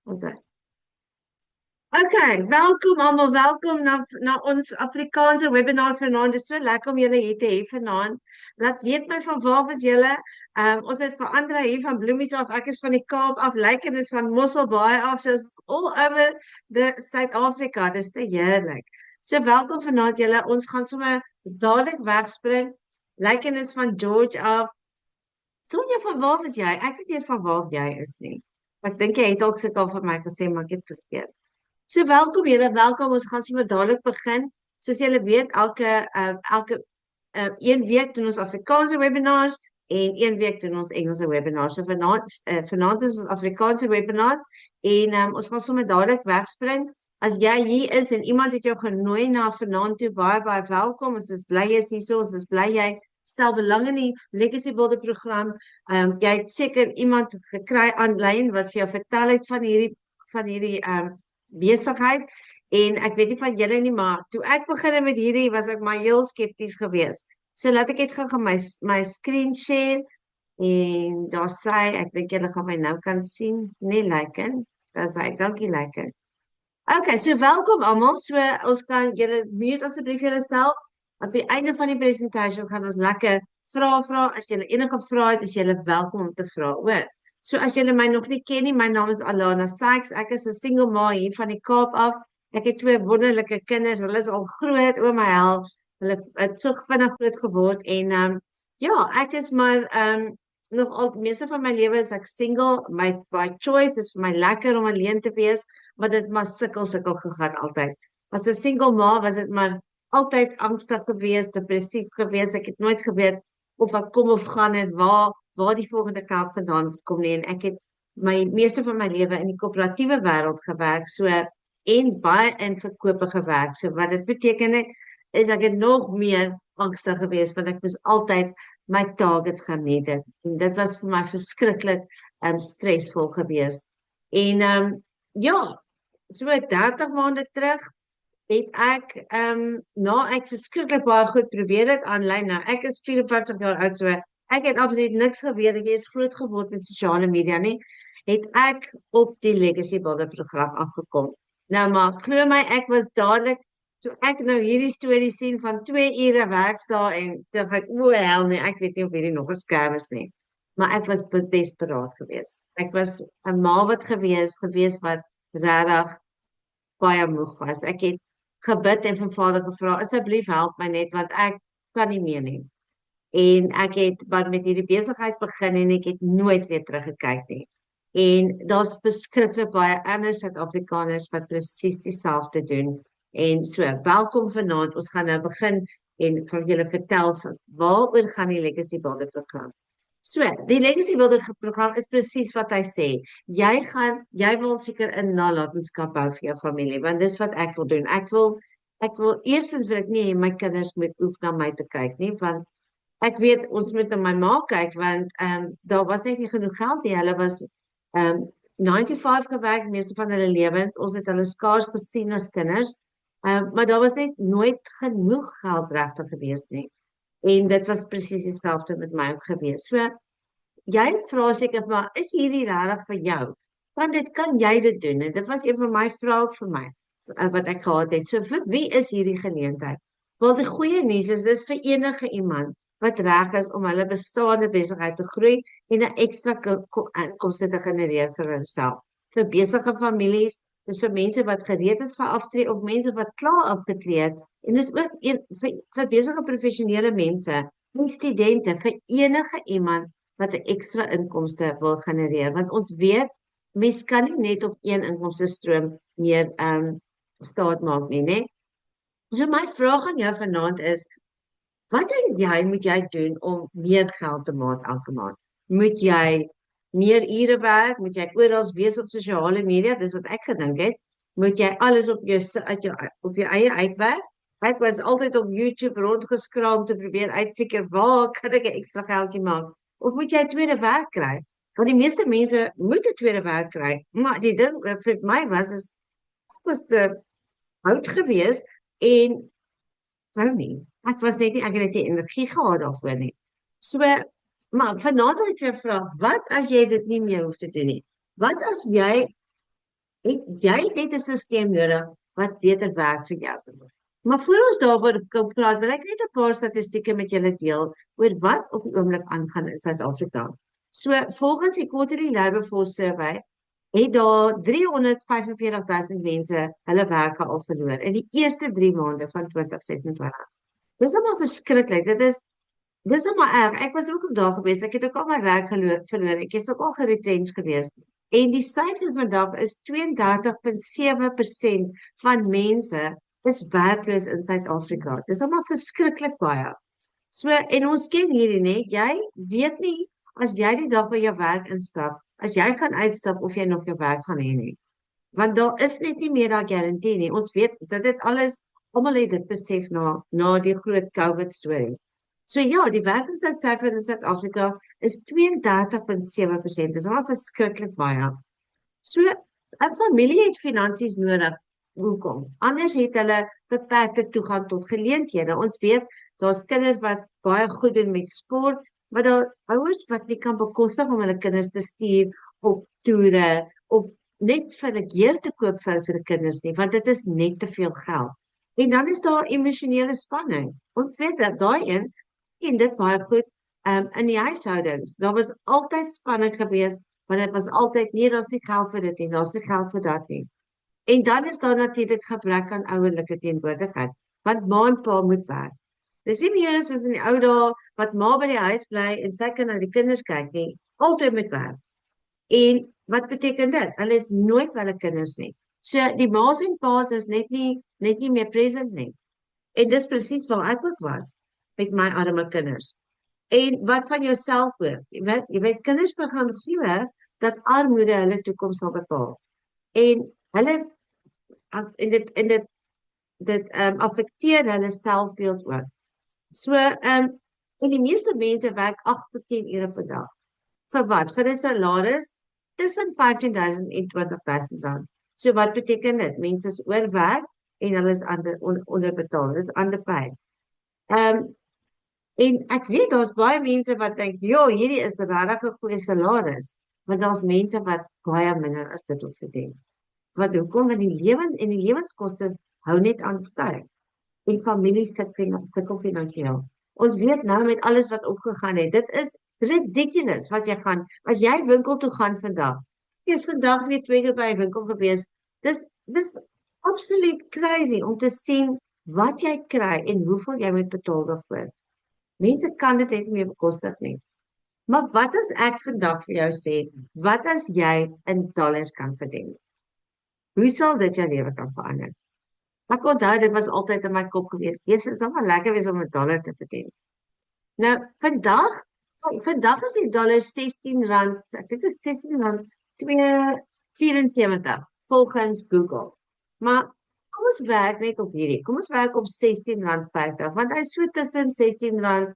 Ons Okay, welkom allemaal, welkom na ons Afrikaanse webinar vanaand. Dit is so lekker om julle hier te hê vanaand. Laat weet my van waar was julle. Ons het vir Andra hier van Bloemies af. Ek is van die Kaap af, Lyken is van Mosselbaai af. So it's all over the Suid-Afrika. Dit is te heerlik. So welkom vanaand julle. Ons gaan sommer dadelik wegspring. Lyken is van George af. Sonja, van waar was jy? Ek weet nie eens van waar jy is nie. Ek dink jy het ook sit al vir my gesê, maar ek het vergeet. So welkom julle, welkom. Ons gaan sommer dadelik begin. Soos julle weet, elke een week doen ons Afrikaanse webinars en een week doen ons Engelse webinars. So vanaand is ons Afrikaanse webinar en ons gaan sommer dadelik wegspring. As jy hier is en iemand het jou genooi na vanaand toe, baie welkom. Ons is bly jy is hier, ons is bly jy stel belang in die Legacy Builder program. Jy het seker iemand gekry aanlyn wat vir jou vertel het van hierdie besigheid en ek weet nie van julle nie, maar toe ek begin met hierdie was ek maar heel skepties geweest. So laat ek net gou my screen share en daar sê ek dink julle gaan my nou kan sien, nee Lyken. Daar sê dankie Lyken. Okay, so welkom almal. So ons kan julle mute asseblief julleself. Op die einde van die presentasie gaan ons lekker vra. As julle enige vrae het, is julle welkom om te vra. Hoor. So as julle my nog nie ken nie, my naam is Alana Sykes. Ek is 'n single ma hier van die Kaap af. Ek het twee wonderlike kinders. Hulle is al groot, o my hel. Hulle het so vinnig groot geword en ja, ek is maar nog al meeste van my lewe is ek single. By choice is vir my lekker om alleen te wees, maar dit maar sukkel gegaan altyd. As 'n single ma was dit maar altyd angstig geweest, depressief geweest. Ek het nooit geweet of ek kom of gaan en waar die volgende geld vandaan kom nie. En ek het my meeste van my lewe in die koöperatiewe wêreld gewerk, so en baie in verkope gewerk. So wat dit beteken het, is ek het nog meer angstig geweest want ek moes altyd my targets gemeet het. En dit was vir my verskriklik stresvol geweest. En ja, so 30 maande terug het ek na ek verskriklik baie goed probeer het aanlyn. Nou ek is 54 jaar oud, so ek het absoluut niks geweet. Ek het groot geword met sosiale media nie. Het ek op die Legacy Builder program afgekom. Nou maar glo my, ek was dadelik toe ek nou hierdie storie sien van 2 ure werkdae en dink ek o hel nee, ek weet nie of hierdie nog 'n skerm is nie. Maar ek was desperaat geweest. Ek was 'n ma wat geweest wat regtig baie moeg was. Ek het gebid en vir Vader gevra, asseblief help my net want ek kan nie meer nie. En ek het met hierdie besigheid begin en ek het nooit weer teruggekyk nie. En daar's verskriklik baie ander Suid-Afrikaners wat presies dieselfde doen. En so, welkom vanaand. Ons gaan nou begin en vir julle vertel waaroor gaan die Legacy Builder program. So, die Legacy Builder program is presies wat hy sê. Jy wil seker 'n nalatenskap bou vir jou familie, want dis wat ek wil doen. Ek wil eerstens wil ek nie hê my kinders moet hoef na my te kyk nie, want ek weet ons moet na my ma kyk want daar was net nie genoeg geld nie. Hulle was 9-5 gewerk meeste van hulle lewens. Ons het hulle skaars gesien as kinders. Maar daar was net nooit genoeg geld regtig gewees nie. En dit was presies dieselfde met my ook gewees. So jy vra seker maar is hierdie regtig vir jou? Want dit kan jy dit doen. En dit was een van my vrae ook vir my wat ek gehad het. So vir wie is hierdie geleentheid? Wel die goeie nuus is dis vir enige iemand wat reg is om hulle bestaande besigheid te groei en 'n ekstra inkomste te genereer vir hulself. Vir besige families, dis vir mense wat gereed is vir aftree of mense wat klaar afgetree het en dis ook vir besige professionele mense, en studente, vir enige iemand wat 'n ekstra inkomste wil genereer, want ons weet mens kan nie net op een inkomste stroom meer staat maak nie, né? So my vraag aan jou vanaand is, wat dink jy moet jy doen om meer geld te maak elke maand? Moet jy meer ure werk? Moet jy oral wees op sosiale media? Dis wat ek gedink het. Moet jy alles op jou eie uitwerk? Ek was altyd op YouTube rondgeskraam om te probeer uitfigure waar kan ek 'n ekstra geldjie maak? Of moet jy 'n tweede werk kry? Want die meeste mense moet 'n tweede werk kry. Maar die ding vir my was te oud gewees en wou nie. Ek was net nie, ek het nie energie gehad daarvoor nie. So, maar vanaand wil ek jou vra, wat as jy dit nie meer hoef te doen nie? Wat as jy Jy het net 'n stelsel nodig wat beter werk vir jou. Maar voor ons daaroor kan praat, wil ek net 'n paar statistieke met julle deel oor wat op die oomblik aangaan in Suid-Afrika. So, volgens die Quarterly Labour Force Survey het daar 345.000 mense hulle werke al verloor in die eerste 3 maande van 2026. Dis almal verskriklik. Dis nou maar erg. Ek was ook op daar gewees. Ek het ook al my werk verloor. Ek is ook al geretrench gewees. En die syfers vandag is 32.7% van mense is werkloos in Suid-Afrika. Dis almal verskriklik baie. So, en ons ken hierdie, nee, jy weet nie as jy die dag by jou werk instap, as jy gaan uitstap of jy nog jou werk gaan hê nie. Want daar is net nie meer daai garantie nie. Ons weet dit alles, almal het dit besef na die groot COVID storie. So ja, die werkloosheidsyfer in Suid-Afrika is 32.7%. Dis al verskriklik baie. So 'n familie het finansies nodig. Hoekom? Anders het hulle beperkte toegang tot geleenthede. Ons weet daar's kinders wat baie goed doen met sport, maar daar ouers wat nie kan bekostig om hulle kinders te stuur op toere of net vir 'n keer te koop vir die kinders nie, want dit is net te veel geld. En dan is daar emosionele spanning. Ons weet dat daai een en dit baie goed in die huishoudings. Daar was altyd spanning geweest, maar dit was altyd nie daar's nie geld vir dit nie, daar's nie geld vir dat nie. En dan is daar natuurlik gebrek aan ouerlike teenwoordigheid, want ma en pa moet werk. Dis nie meer soos in die ou dae wat ma by die huis bly en sy kan na die kinders kyk nie, altyd moet werk. En wat beteken dit? Hulle is nooit by hulle kinders nie. So die ma's en pa's is net nie meer present nie. En dis presies waar ek ook was met my arme kinders. En wat van jouself hoor? Jy weet kinders begin glo dat armoede hulle toekoms sal bepaal. En hulle dit affekteer hulle selfbeeld ook. So en die meeste mense werk 8 tot 10 ure per dag. Vir wat? Vir 'n salaris tussen 15.000 en 20.000 rand. So wat beteken dit? Mense is oorwerk en hulle is onderbetaal. Dis underpaid. En ek weet daar's baie mense wat dink, "Ja, hierdie is 'n regtig 'n goeie salaris." Maar daar's mense wat baie minder as dit op verdien. Wat hoekom? Want die lewenskoste hou net aan styg. En familie sukkel finansiëel. Ons weet nou met alles wat opgegaan het, dit is ridiculous wat jy gaan, as jy winkel toe gaan vandag, jy is vandag weer 2 keer by 'n winkel gewees, dis absoluut crazy om te sien wat jy kry en hoeveel jy moet betaal daarvoor. Mense kan dit net nie meer bekostig nie. Maar wat as ek vandag vir jou sê, wat as jy in dollars kan verdien? Hoe sal dit jou lewe kan verander? Ek onthou dit was altyd in my kop gewees. Jesus, dit sal lekker wees om 'n dollar te verdien. Nou, vandag is die dollar R16, ek dink dit is R16.274 volgens Google. Maar kom ons werk net op hierdie. Kom ons werk op R16.50, want hy is so tussen R16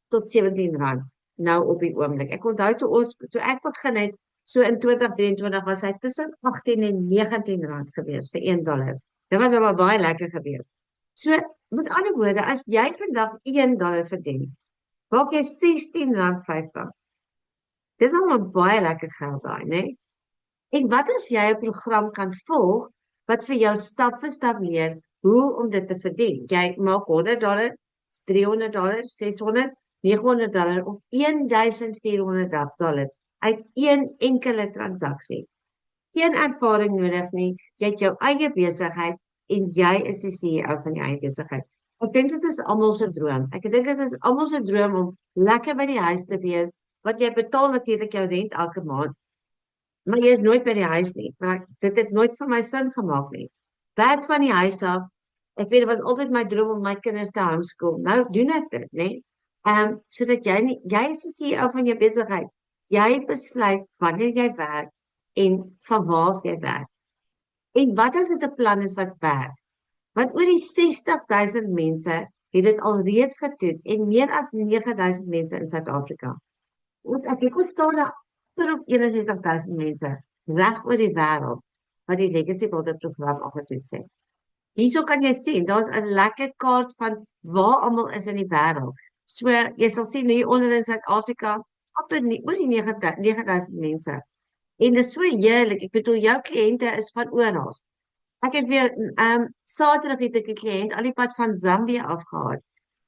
tot R17 nou op die oomblik. Ek onthou toe ek begin het, so in 2023 was hy tussen R18 en R19 gewees vir $1. Dit was maar baie lekker geweest. So, met ander woorde, as jy vandag $1 verdien, maak jy R16.50. Dis al baie lekker geld daai, né? En wat as jy 'n program kan volg wat vir jou stap vir stap leer hoe om dit te verdien? Jy maak $100, $300, $600, $900 of $1,400 uit een enkele transaksie. Geen ervaring nodig nie, jy het jou eie besigheid en jy is die CEO van jou eie besigheid. Ek dink dit is almal se droom. Ek dink dit is almal se droom om lekker by die huis te wees, want jy betaal natuurlik jou rent elke maand. Maar jy is nooit by die huis nie. Maar dit het nooit vir my sin gemaak nie. Werk van die huis af. Ek weet dit was altyd my droom om my kinders te homeschool. Nou doen ek dit, né? Sodat jy is die CEO van jou besigheid. Jy besluit wanneer jy werk en van waar jy werk. En wat as dit 'n plan is wat werk? Want oor die 60.000 mense het dit alreeds getoets en meer as 9.000 mense in Suid-Afrika. Ek staan daar op 61.000 mense reg oor die wêreld wat die Legacy Builder program afgetoets het. Hierso kan jy sien, daar's 'n lekker kaart van waar almal is in die wêreld. So jy sal sien hier onder in Suid-Afrika, oor die 9.000 mense. En dit is so heerlik. Ek bedoel jou kliënte is van oral. Ek het weer Saterdag het ek 'n kliënt al die pad van Zambië afgehaal.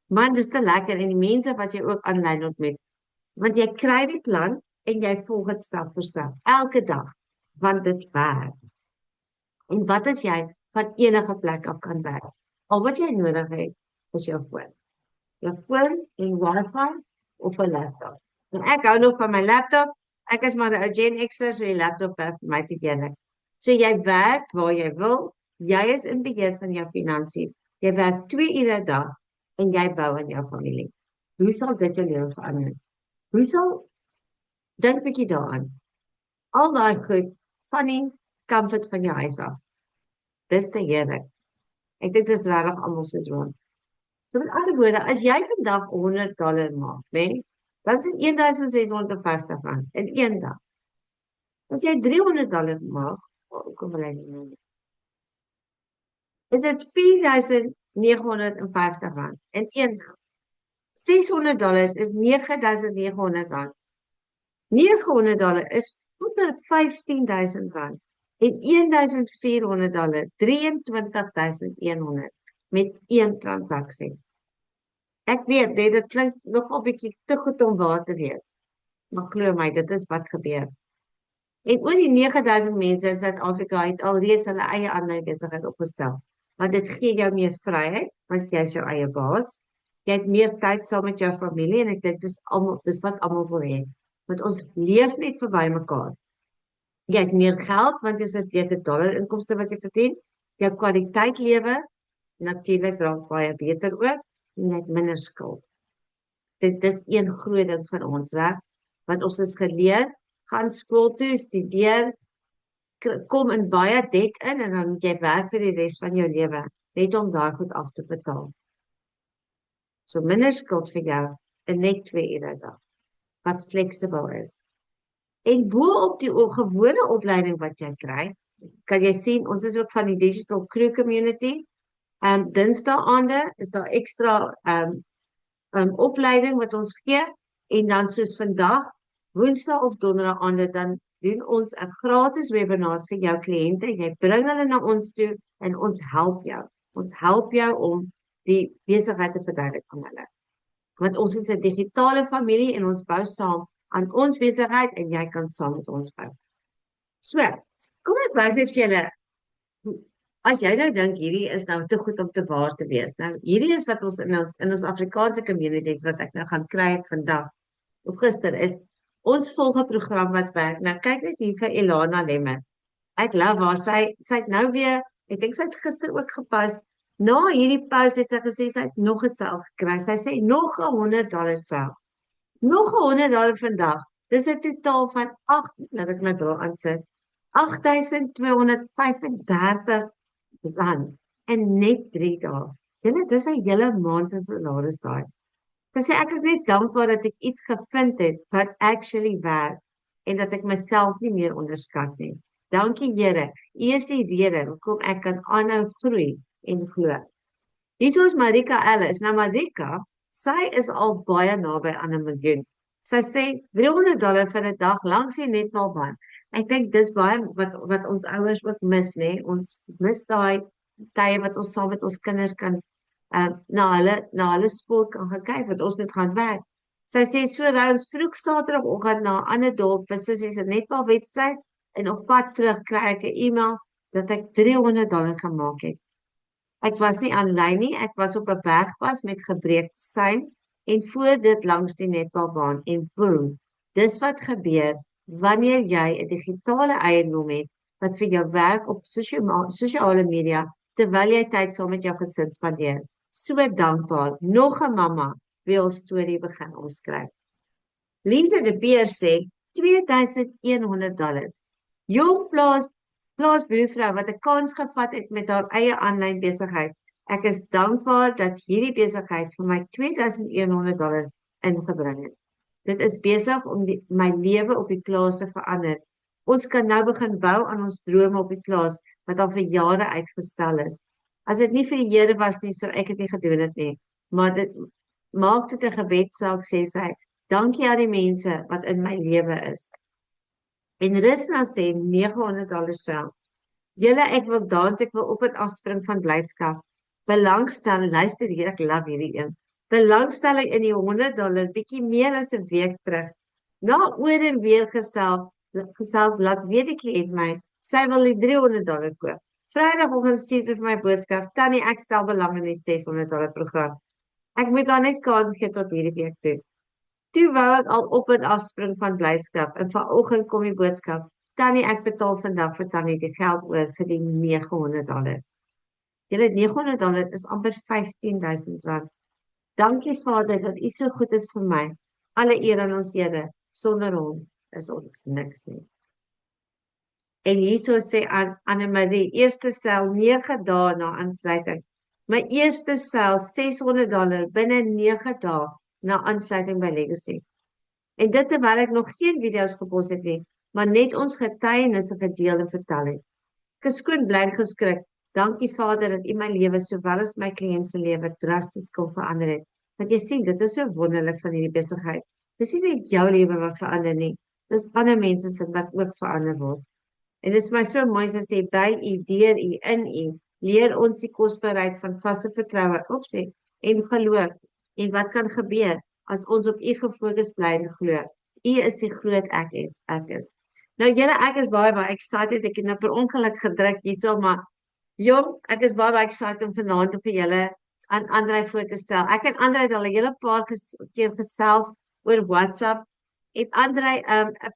Man, dis te lekker en die mense wat jy ook aanlyn ontmoet. Want jy kry die plan en jy volg dit stap vir stap elke dag, want dit werk. En wat as jy van enige plek af kan werk? Al wat jy nodig het is jou foon. Jou foon en wifi op 'n laptop. En ek hou nog van my laptop. Ek is maar 'n ou Gen X'er, so die laptop werk vir my te heerlik. So jy werk waar jy wil. Jy is in beheer van jou finansies. Jy werk 2 ure 'n dag en jy bou aan jou familie. Hoe sal dit jou lewe verander? Hoe sal dink 'n bietjie daaraan. Al daai goed van die comfort van jou huis af. Dis te heerlik. Ek dink dis regtig almal se droom. So met ander woorde, as jy vandag $100 maak, né? Dan is dit R1650 in een dag. As jy $300 maak, kom maar net. Is dit R4950 in een dag. $600 is R9900. $900 is oor R15000 en $1400 $23100 met een transaksie. Ek weet, dit klink nogal bietjie te goed om waar te wees. Maar glo my, dit is wat gebeur. En oor die 9000 mense in Suid-Afrika het alreeds hulle eie aanlyn besigheid opgestel. Want dit gee jou meer vryheid, want jy is jou eie baas. Jy het meer tyd saam met jou familie en ek dink dis wat almal wil hê. Want ons leef net verby mekaar. Jy het meer geld want jy het 'n dollar inkomste wat jy verdien. Jou kwaliteit lewe natuurlik raak baie beter ook en jy het minder skuld. Dit is een groot ding van ons, reg? Want ons is geleer, gaan skool toe, studeer, kom in baie debt in en dan moet jy werk vir die res van jou lewe net om daai goed af te betaal. So minder skuld vir jou en net 2 ure 'n dag wat fleksibel is. En bo-op die gewone opleiding wat jy kry, kan jy sien ons is ook van die Digital Crew Community. Dinsdae-aande is daar ekstra opleiding wat ons gee en dan soos vandag, Woensdae of Donderdae-aande dan doen ons 'n gratis webinar vir jou kliënte. Jy bring hulle na ons toe en ons help jou. Ons help jou om die besigheid te verduidelik aan hulle. Want ons is 'n digitale familie en ons bou saam aan ons besigheid en jy kan saam met ons bou. So, kom ek wys dit vir julle. As jy nou dink hierdie is nou te goed om te waar te wees. Nou, hierdie is wat ons in ons Afrikaanse communities wat ek nou gaan kry het vandag of gister is ons volg 'n program wat werk. Nou kyk net hier vir Elana Lemmer. Ek love haar. Sy het nou weer, ek dink sy het gister ook gepost. Na hierdie post het sy gesê sy het nog 'n sel gekry. Sy sê nog $100 sel. Nog $100 vandag. Dis 'n totaal van 8, laat ek my bril aansit. R8235 in net 3 dae. Julle, dis 'n hele maand se salaris daai. Sy sê ek is net dankbaar dat ek iets gevind het wat actually werk en dat ek myself nie meer onderskat nie. Dankie Here. U is die rede hoekom ek kan aanhou groei en glo. Hier is Marika Ellis. Nou Marika, sy is al baie naby aan 1 miljoen. Sy sê $300 vir 'n dag langs die netbalbaan. Ek dink dis baie wat ons ouers ook mis, nê? Ons mis daai tye wat ons saam met ons kinders kan na hulle sport kan gaan kyk wat ons moet gaan werk. Sy sê so ry ons vroeg Saterdagoggend na 'n ander dorp vir sissies se netbalwedstryd en op pad terug kry ek 'n e-mail dat ek $300 gemaak het. Ek was nie aanlyn nie, ek was op 'n bergpas met gebreekte sein en voor dit langs die netbalbaan en boom. Dis wat gebeur wanneer jy 'n digitale eiendom het wat vir jou werk op sosiale media terwyl jy tyd saam met jou gesin spandeer. So dankbaar. Nog 'n mamma wie ons storie begin omskryf. Lisa de Beer sê $2100. Jong plaasbuurvrou wat 'n kans gevat het met haar eie aanlyn besigheid. Ek is dankbaar dat hierdie besigheid vir my $2100 ingebring het. Dit is besig om my lewe op die plaas te verander. Ons kan nou begin bou aan ons drome op die plaas wat al vir jare uitgestel is. As dit nie vir die Here was nie, sou ek dit nie gedoen het nie. Maar dit maak dit 'n gebedsaak, sê sy. Dankie aan die mense wat in my lewe is. En Rusna sê $900 sel. Julle, ek wil dans, ek wil op en afspring van blydskap. Belangstelling, luister hier, ek love hierdie een. Belangstelling in die $100, bietjie meer as 'n week terug. Na oor en weer gesels laat weet die kliënt my, sy wil die $300 koop. Vrydagoggend stuur sy vir my boodskap, Tannie, ek stel belang in die $600 program. Ek moet haar net kans gee tot hierdie week toe. Toe wou ek al op en afspring van blydskap en vanoggend kom die boodskap, Tannie, ek betaal vandag vir Tannie die geld oor vir die $900. Julle, $900 is amper R15,000. Dankie Vader dat U so goed is vir my. Alle eer aan ons Here. Sonder hom is ons niks nie. En hierso sê Anne-Marie, eerste sel 9 dae na aansluiting. My eerste sel $600 binne 9 dae na aansluiting by Legacy. En dit terwyl ek nog geen video's gepos het nie, maar net ons getuienisse gedeel en vertel het. Ek is skoon bly en geskrik. Dankie Vader dat U my lewe sowel as my kliënt se lewe drasties kon verander het. Want jy sien, dit is so wonderlik van hierdie besigheid. Dis nie net jou lewe wat verander nie, dis ander mense se wat ook verander word. En dit is my so mooi as sê by U, deur U, in U, leer ons die kosbaarheid van vaste vertroue, opset en geloof. En wat kan gebeur as ons op U gefokus bly en glo? U is die groot ek is. Nou julle, ek is baie excited. Ek het nou per ongeluk gedruk hierso, maar jong, ek is baie excited om vanaand vir julle aan Andrei voor te stel. Ek en Andrei het al 'n hele paar keer gesels oor WhatsApp. En Andrei,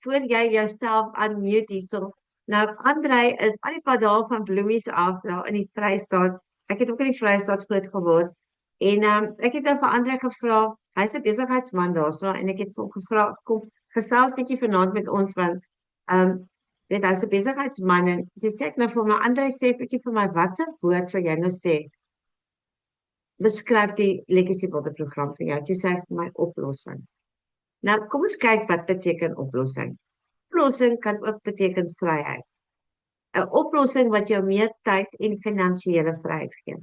voor jy jouself unmute hierso. Nou Andrei is al die paar dae van Bloemies af daar in die Vrystaat. Ek het ook in die Vrystaat groot geword. En ek het nou vir Andrei gevra, hy's 'n besigheidsman daarso en ek het vir hom gevra, kom gesels bietjie vanaand met ons want weet hy's 'n besigheidsman en jy sê ek nou vir my Andrei sê bietjie vir my watse woord sou jy nou sê? Beskryf die Legacy Builder program vir jou. Jy sê vir my oplossing. Nou kom ons kyk wat beteken oplossing. Oplossing kan ook beteken vryheid. 'n Oplossing wat jou meer tyd en finansiële vryheid gee.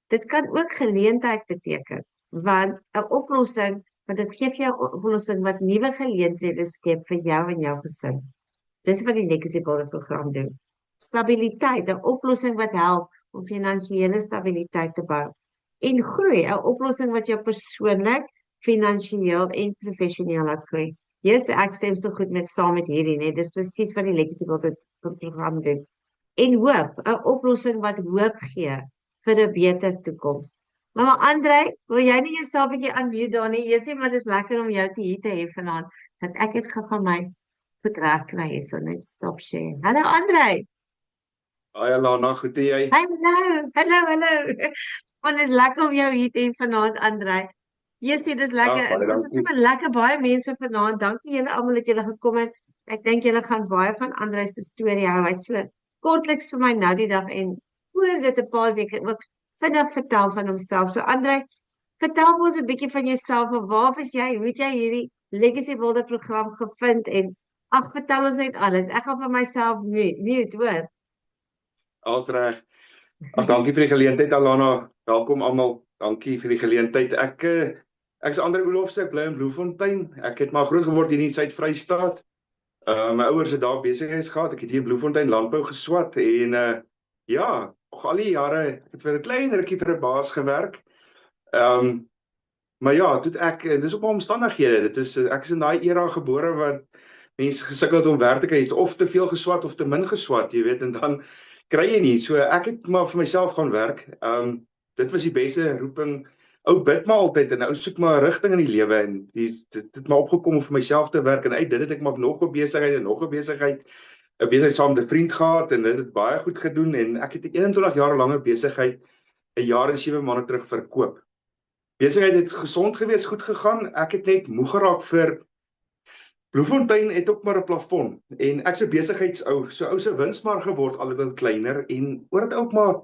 Dit kan ook geleentheid beteken, want 'n oplossing, want dit gee vir jou 'n oplossing wat nuwe geleenthede skep vir jou en jou gesin. Dis wat die Legacy Builder program doen. Stabiliteit, 'n oplossing wat help om finansiële stabiliteit te bou. En groei, 'n oplossing wat jou persoonlik, finansiëel en professioneel laat groei. Yes, ek stem so goed saam met hierdie, nee, dis presies wat die Legacy Builder program doen. En hoop, 'n oplossing wat hoop gee vir 'n beter toekoms. Maar Andrei, wil jy nie jouself 'n bietjie unmute daar nie? Jy sê maar dis lekker om jou hier te hê vanaand. Dat ek het gegaan my goed reg kry hierso net stop share. Hallo Andrei. Hi Alana, goed en jy? Hallo. Want is lekker om jou hier te hê vanaand Andrei. Jy sê dis lekker. Ons het sommer lekker baie mense vanaand. Dankie julle almal dat julle gekom het. Ek dink julle gaan baie van Andrei se storie hou. Hy't so kortliks vir my nou die dag en voor dit 'n paar weke ook vinnig vertel van homself. So Andrei, vertel vir ons 'n bietjie van jouself en waar was jy? Hoe het jy hierdie Legacy Builder program gevind en ag, vertel ons net alles. Ek gaan vir myself mute, hoor. Alles reg. Ag, dankie vir die geleentheid Alana. Welkom almal. Dankie vir die geleentheid. Ek is Andrei Olofse, ek bly in Bloemfontein. Ek het maar groot geword hier in die Suid-Vrystaat. My ouers het daar besigheids gehad. Ek het hier in Bloemfontein landbou geswat en ja, nog al die jare ek het vir 'n klein rukkie vir 'n baas gewerk. Maar ja, toe ek dis op my omstandighede. Ek is in daai era gebore wat mense gesukkel het om werk te kry, het of te veel geswat of te min geswat, jy weet, en dan kry jy nie. So ek het maar vir myself gaan werk. Dit was die beste roeping. Ou bid maar altyd en ou soek maar 'n rigting in die lewe en dit het maar opgekom om vir myself te werk en uit dit het ek maar nog 'n besigheid en nog 'n besigheid saam met 'n vriend gehad en dit het baie goed gedoen en ek het 'n 21 jaar lange besigheid 'n jaar en 7 maande terug verkoop. Besigheid het gesond gewees, goed gegaan. Ek het net moeg geraak vir Bloemfontein het ook maar 'n plafon en ek's 'n besigheidsou, so ou se winsmarge word al hoe kleiner en oor dit ook maar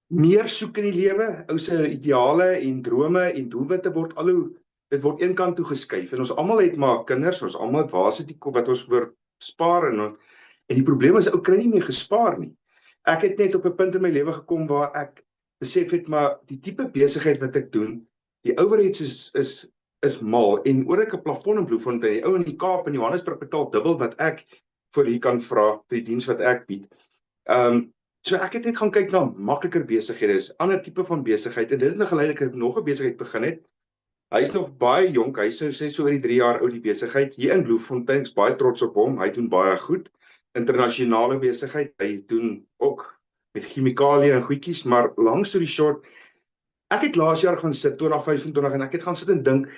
meer soek in die lewe, ou se ideale en drome en doelwitte word dit word een kant toe geskuif en ons almal het maar kinders, ons almal het waarskynlik wat ons vir spaar en die probleem is ou kry nie meer gespaar nie. Ek het net op 'n punt in my lewe gekom waar ek besef het maar die tipe besigheid wat ek doen, die overheads is mal en oor ek 'n plafon in Bloemfontein, die ou in die Kaap en Johannesburg betaal dubbel wat ek vir u kan vra vir die diens wat ek bied. So ek het net gaan kyk na makliker besighede, is ander tipe van besigheid en dit het my gelei dat ek nog 'n besigheid begin het. Hy is nog baie jonk, hy sê so oor die 3 jaar oud die besigheid hier in Bloemfontein, is baie trots op hom. Hy doen baie goed. Internasionale besigheid, hy doen ook met chemikalieë en goedjies, maar long story short, ek het laas jaar gaan sit 2025 en ek het gaan sit en dink,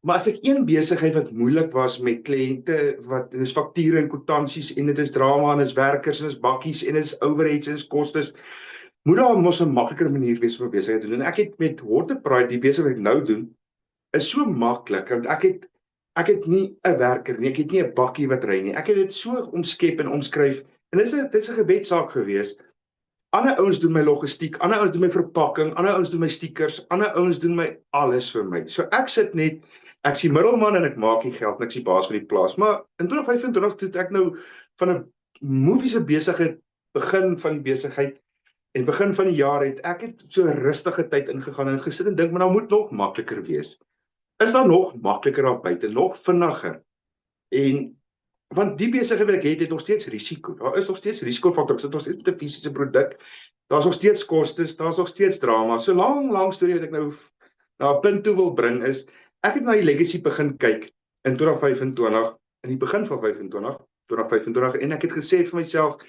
maar as ek een besigheid wat moeilik was met kliënte, wat dis fakture en kwitansies en dit is drama en dis werkers en dis bakkies en dis overheads en dis kostes, moet daar mos 'n makliker manier wees om 'n besigheid te doen. En ek het met Waterpride die besigheid wat ek nou doen, is so maklik want ek het nie 'n werker nie, ek het nie 'n bakkie wat ry nie. Ek het dit so omskep en omskryf en dit is 'n gebedsaak gewees. Ander ouens doen my logistiek, ander ouens doen my verpakking, ander ouens doen my stickers, ander ouens doen my alles vir my. So ek sit net, ek's die middelman en ek maak die geld en ek's die baas van die plaas. Maar in 2025 toe ek nou van 'n moviese besigheid begin van die besigheid en begin van die jaar ek so 'n rustige tyd ingegaan en gesit en dink maar nou moet nog makliker wees. Is daar nog makliker daar buite, nog vinniger? En want die besigheid wat ek het nog steeds risiko. Daar is nog steeds risikofaktore. Ek sit nog steeds met 'n fisiese produk. Daar's nog steeds kostes, daar's nog steeds drama. So lang storie wat ek nou na 'n punt toe wil bring is, ek het na die legacy begin kyk in 2025, in die begin van 2025 en ek het gesê vir myself,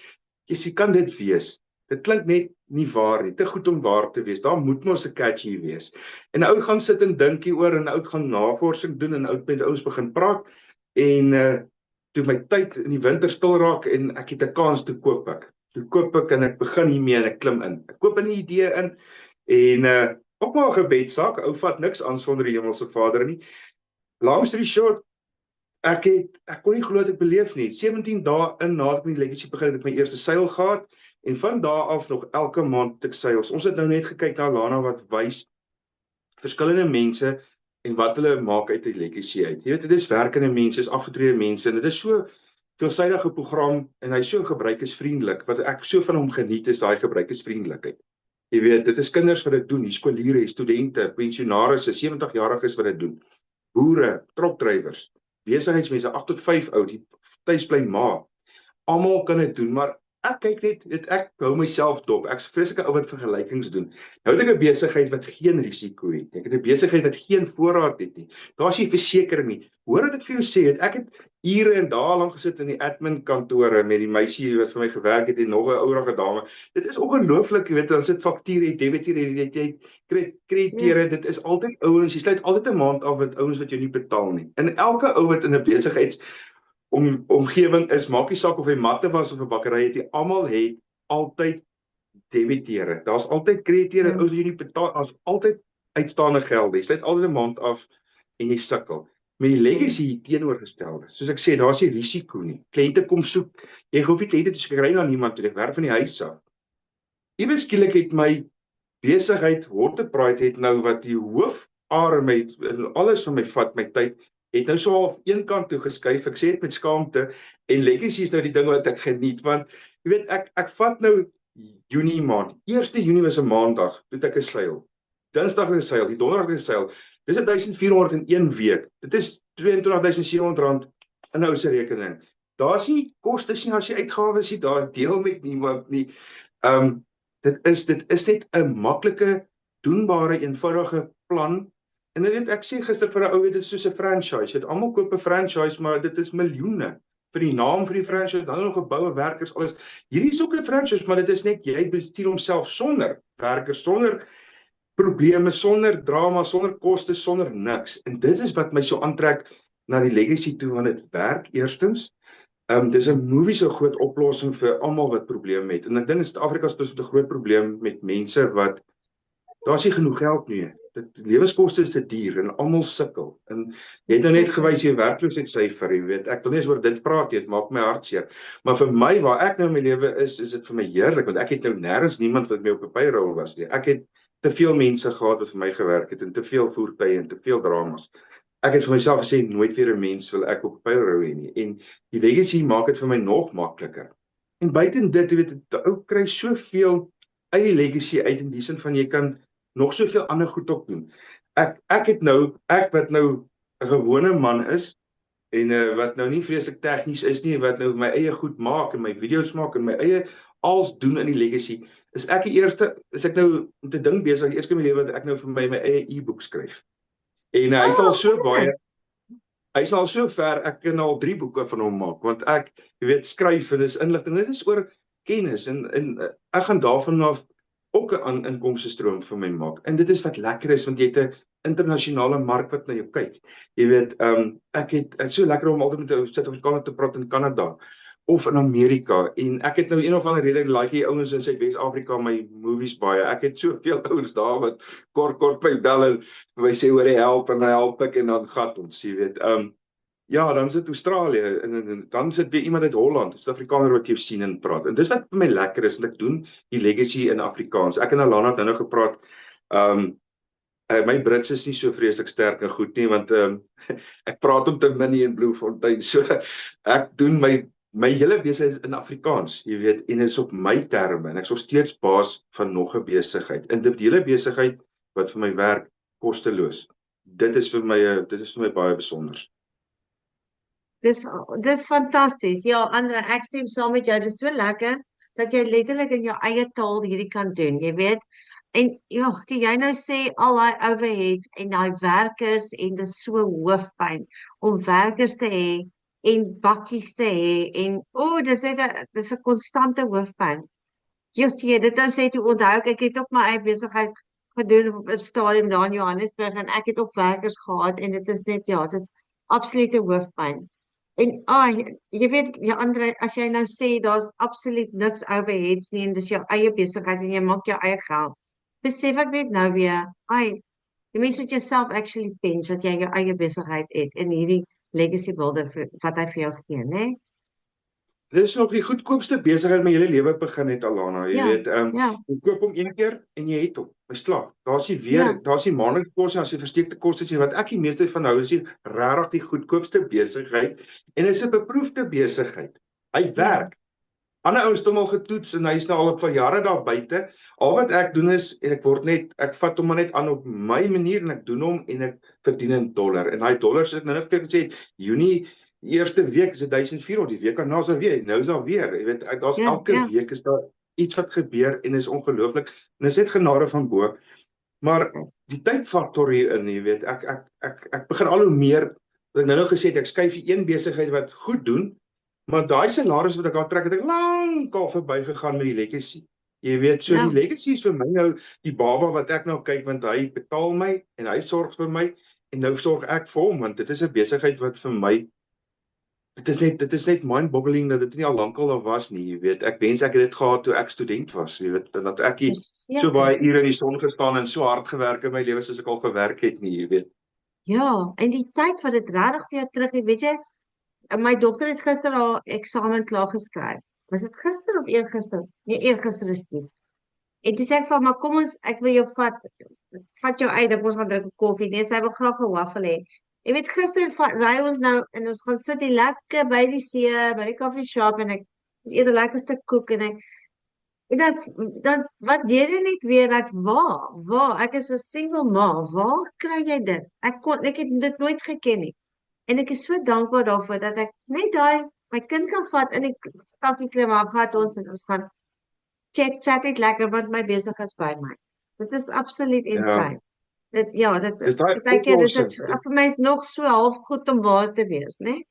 jy kan dit wees. Dit klink net nie waar nie, te goed om waar te wees. Daar moet mos 'n catch hier wees. En ou gaan sit en dink hieroor en ou gaan navorsing doen en ou met ouens begin praat en toe my tyd in die winter stil raak en ek het 'n kans te koop ek. Toe koop ek en ek begin hiermee en ek klim in. Ek koop 'n idee in en ook maar 'n gebedsaak. Ou vat niks aan sonder die Hemelse Vader nie. Long story short, ek kon nie glo wat ek beleef nie. 17 dae in nadat ek met die legacy begin het ek my eerste seil gehad en van daardie af nog elke maand het ek seils. Ons het nou net gekyk na Lana wat wys verskillende mense en wat hulle maak uit die legacy uit. Jy weet, dit is werkende mense, is afgetrede mense en dit is so veelsidige program en hy is so gebruikersvriendelik. Wat ek so van hom geniet is daai gebruikersvriendelikheid. Jy weet, dit is kinders wat dit doen, die skooliere, studente, pensionarisse, 70-jariges wat dit doen. Boere, trokdrywers, besigheidsmense 8 tot 5 oud, die tuisbly ma. Almal kan dit doen, maar ek kyk net, ek hou myself dop. Ek's vreeslike ou wat vergelykings doen. Nou het ek 'n besigheid wat geen risiko het. Ek het 'n besigheid wat geen voorraad het nie. Daar's nie versekering nie. Hoor wat ek vir jou sê, ek het ure en dae lank gesit in die admin kantore met die meisie wat vir my gewerk het en nog 'n ouerige dame. Dit is ongelooflik, jy weet, dan sit fakture, debiteure, krediteure, dit is altyd ouens, jy sluit altyd 'n maand af met ouens wat jou nie betaal nie. En elke ou wat in 'n besigheids omgewing is, maak nie saak of hy matte was of 'n bakkery het, almal het altyd debiteure. Daar's altyd krediteure, ouens wat jy nie betaal, daar's altyd uitstaande gelde. Jy sluit altyd 'n maand af en jy sukkel. Met die legacy teenoorgestelde. Soos ek sê, daar's nie risiko nie. Kliënte kom soek, jy hoef nie kliënte te skry na niemand toe, ek werk van die huis af. Ewe skielik het my besigheid Waterpride het nou wat die hoofarm en alles van my vat, my tyd, het nou so half een kant toe geskuif, ek sê dit met skaamte, en legacy is nou die ding wat ek geniet, want, jy weet, ek vat nou Junie maand, 1 Junie was 'n maandag, toe ek 'n seil, Dinsdag is 'n seil, die Donderdag is 'n seil, dis 1400 in 1 week, dit is R22.700 in nou se rekening, daar's nie kostes nie, as jy uitgawes nie, daar deel met niemand nie, dit is net 'n maklike, doenbare, eenvoudige plan. En weet ek sê gister vir 'n ou, dit is soos 'n franchise. Jy het almal koop 'n franchise, maar dit is miljoene vir die naam vir die franchise, dan nog geboue, werkers, alles. Hierdie is ook 'n franchise, maar dit is net jy bestuur homself sonder werkers, sonder probleme, sonder drama, sonder kostes, sonder niks. En dit is wat my so aantrek na die legacy toe, want dit werk eerstens. Dis 'n movie so groot oplossing vir almal wat probleme het. En ek dink in Suid-Afrika is dit 'n groot probleem met mense wat daar's nie genoeg geld nie. Dit lewenskoste is te duur en almal sukkel. En jy het nou net gewys jy werkloosheidssyfer, jy weet. Ek wil nie eens oor dit praat nie, dit maak my hartseer. Maar vir my waar ek nou in my lewe is dit vir my heerlik want ek het nou nêrens niemand wat my op 'n payroll was nie. Ek het te veel mense gehad wat vir my gewerk het en te veel voertuie en te veel dramas. Ek het vir myself gesê nooit weer 'n mens wil ek op 'n payroll hê nie. En die legacy maak dit vir my nog makliker. En buiten dit, jy weet, die ou kry soveel uit die legacy uit in die sin van jy kan nog soveel ander goed ook doen. Ek wat nou 'n gewone man is en wat nou nie vreeslik tegnies is nie, wat nou my eie goed maak en my video's maak en my eie als doen in die legacy, is ek die eerste, is ek nou om te ding besig, eers in my lewe wat ek nou vir my eie e-book skryf. En hy is al so ver, ek kan al 3 boeke van hom maak, want ek, jy weet, skryf en dis inligting, dit is oor kennis en ek gaan daarvan af ook 'n inkomste stroom vir my maak. En dit is wat lekker is, want jy het 'n internasionale mark wat na jou kyk. Jy weet, ek het so lekker om altyd met 'n Suid-Afrikaner te praat in Kanada of in Amerika, en ek het nou een of ander rede like die ouens in Suid-Afrika my movies baie. Ek het soveel ouens daar wat kort my bel en my sê hoor help en help ek en dan gat ons, jy weet. Ja, dan sit Australië en dan sit weer iemand uit Holland, 'n Suid-Afrikaner wat jou sien en praat. En dis wat vir my lekker is, en ek doen die legacy in Afrikaans. Ek en Alana het nou gepraat. My Brits is nie so vreeslik sterk en goed nie, want ek praat om te min hier in Bloemfontein. So ek doen my hele besigheid in Afrikaans, jy weet, en is op my terme, en ek is steeds baas van nog 'n besigheid, individuele besigheid wat vir my werk kosteloos. Dit is vir my baie besonder. Dis fantasties. Ja, Andre, ek stem saam met jou. Dis so lekker dat jy letterlik in jou eie taal hierdie kan doen, jy weet. En ja, die jy nou sê al daai overheads en daai werkers en dis so hoofpyn om werkers te hê en bakkies te hê en dis 'n konstante hoofpyn. Just jy dit nou sê toe onthou ek het ook my eie besigheid gedoen op 'n stadium daar in Johannesburg en ek het ook werkers gehad en dit is net ja, dit is absolute hoofpyn. En jy weet, ja Andre, as jy nou sê daar's absoluut niks overheads nie en dis jou eie besigheid en jy maak jou eie geld. Besef ek net nou weer, die mens moet jouself actually pinch dat jy jou eie besigheid het en hierdie legacy builder wat hy vir jou gee, né? Dit is nog die goedkoopste besigheid my hele lewe begin het, Alana, jy weet, jy koop hom een keer en jy het hom, is klaar. Daar's nie weer, daar's nie maandelikse koste, daar's nie versteekte kostes nie, wat ek die meeste van hou is regtig die goedkoopste besigheid en dit is 'n beproefde besigheid. Hy werk. Ander ouens het hom al getoets en hy is nou al vir jare daar buite. Al wat ek doen is, en ek vat hom maar net aan op my manier en ek doen hom en ek verdien in dollar. En daai dollars het nou net gesê, Junie, die eerste week is dit 1400, die week daarna is daar weer, nou is daar weer. Jy weet, daar's elke week is daar iets wat gebeur en is ongelooflik. En is net genade van bo. Maar die tydfaktor hierin, jy weet, ek begin al hoe meer, wat ek nou gesê het, ek skuif die een besigheid wat goed doen, maar daai salaris wat ek al trek, het ek lankal verbygegaan met die legacy. Jy weet, so die legacy is vir my nou die baba wat ek nou kyk, want hy betaal my en hy sorg vir my en nou sorg ek vir hom, want dit is 'n besigheid wat vir my dit is net mind-boggling dat dit nie al lankal daar was nie, jy weet. Ek wens ek het dit gehad toe ek student was, jy weet, dat ek so baie ure in die son gestaan en so hard gewerk in my lewe soos ek al gewerk het nie, jy weet. Ja, en die tyd wat dit regtig vir jou terug, weet jy, my dogter het gister haar eksamen klaar geskryf. Was dit gister of eergister? Nee, eergister is dit. En toe sê ek vir maar kom ons, ek wil jou vat jou uit, ons gaan drink 'n koffie. Nee, sy wil graag 'n waffel hê. Jy weet, gister ry ons nou en ons gaan sit hier lekker by die see, by die coffee shop en ek eet 'n lekker stuk koek en dan wat deur jy net weer dat waar ek is 'n single ma, waar kry jy dit? Ek het dit nooit geken nie. En ek is so dankbaar daarvoor dat ek net my kind kan vat in die kakkie klim maar gaan ons gaan chat net lekker want my besig is by my. Dit is absoluut insane. Dit partykeer is dit vir my is nog so half goed om waar te wees, né?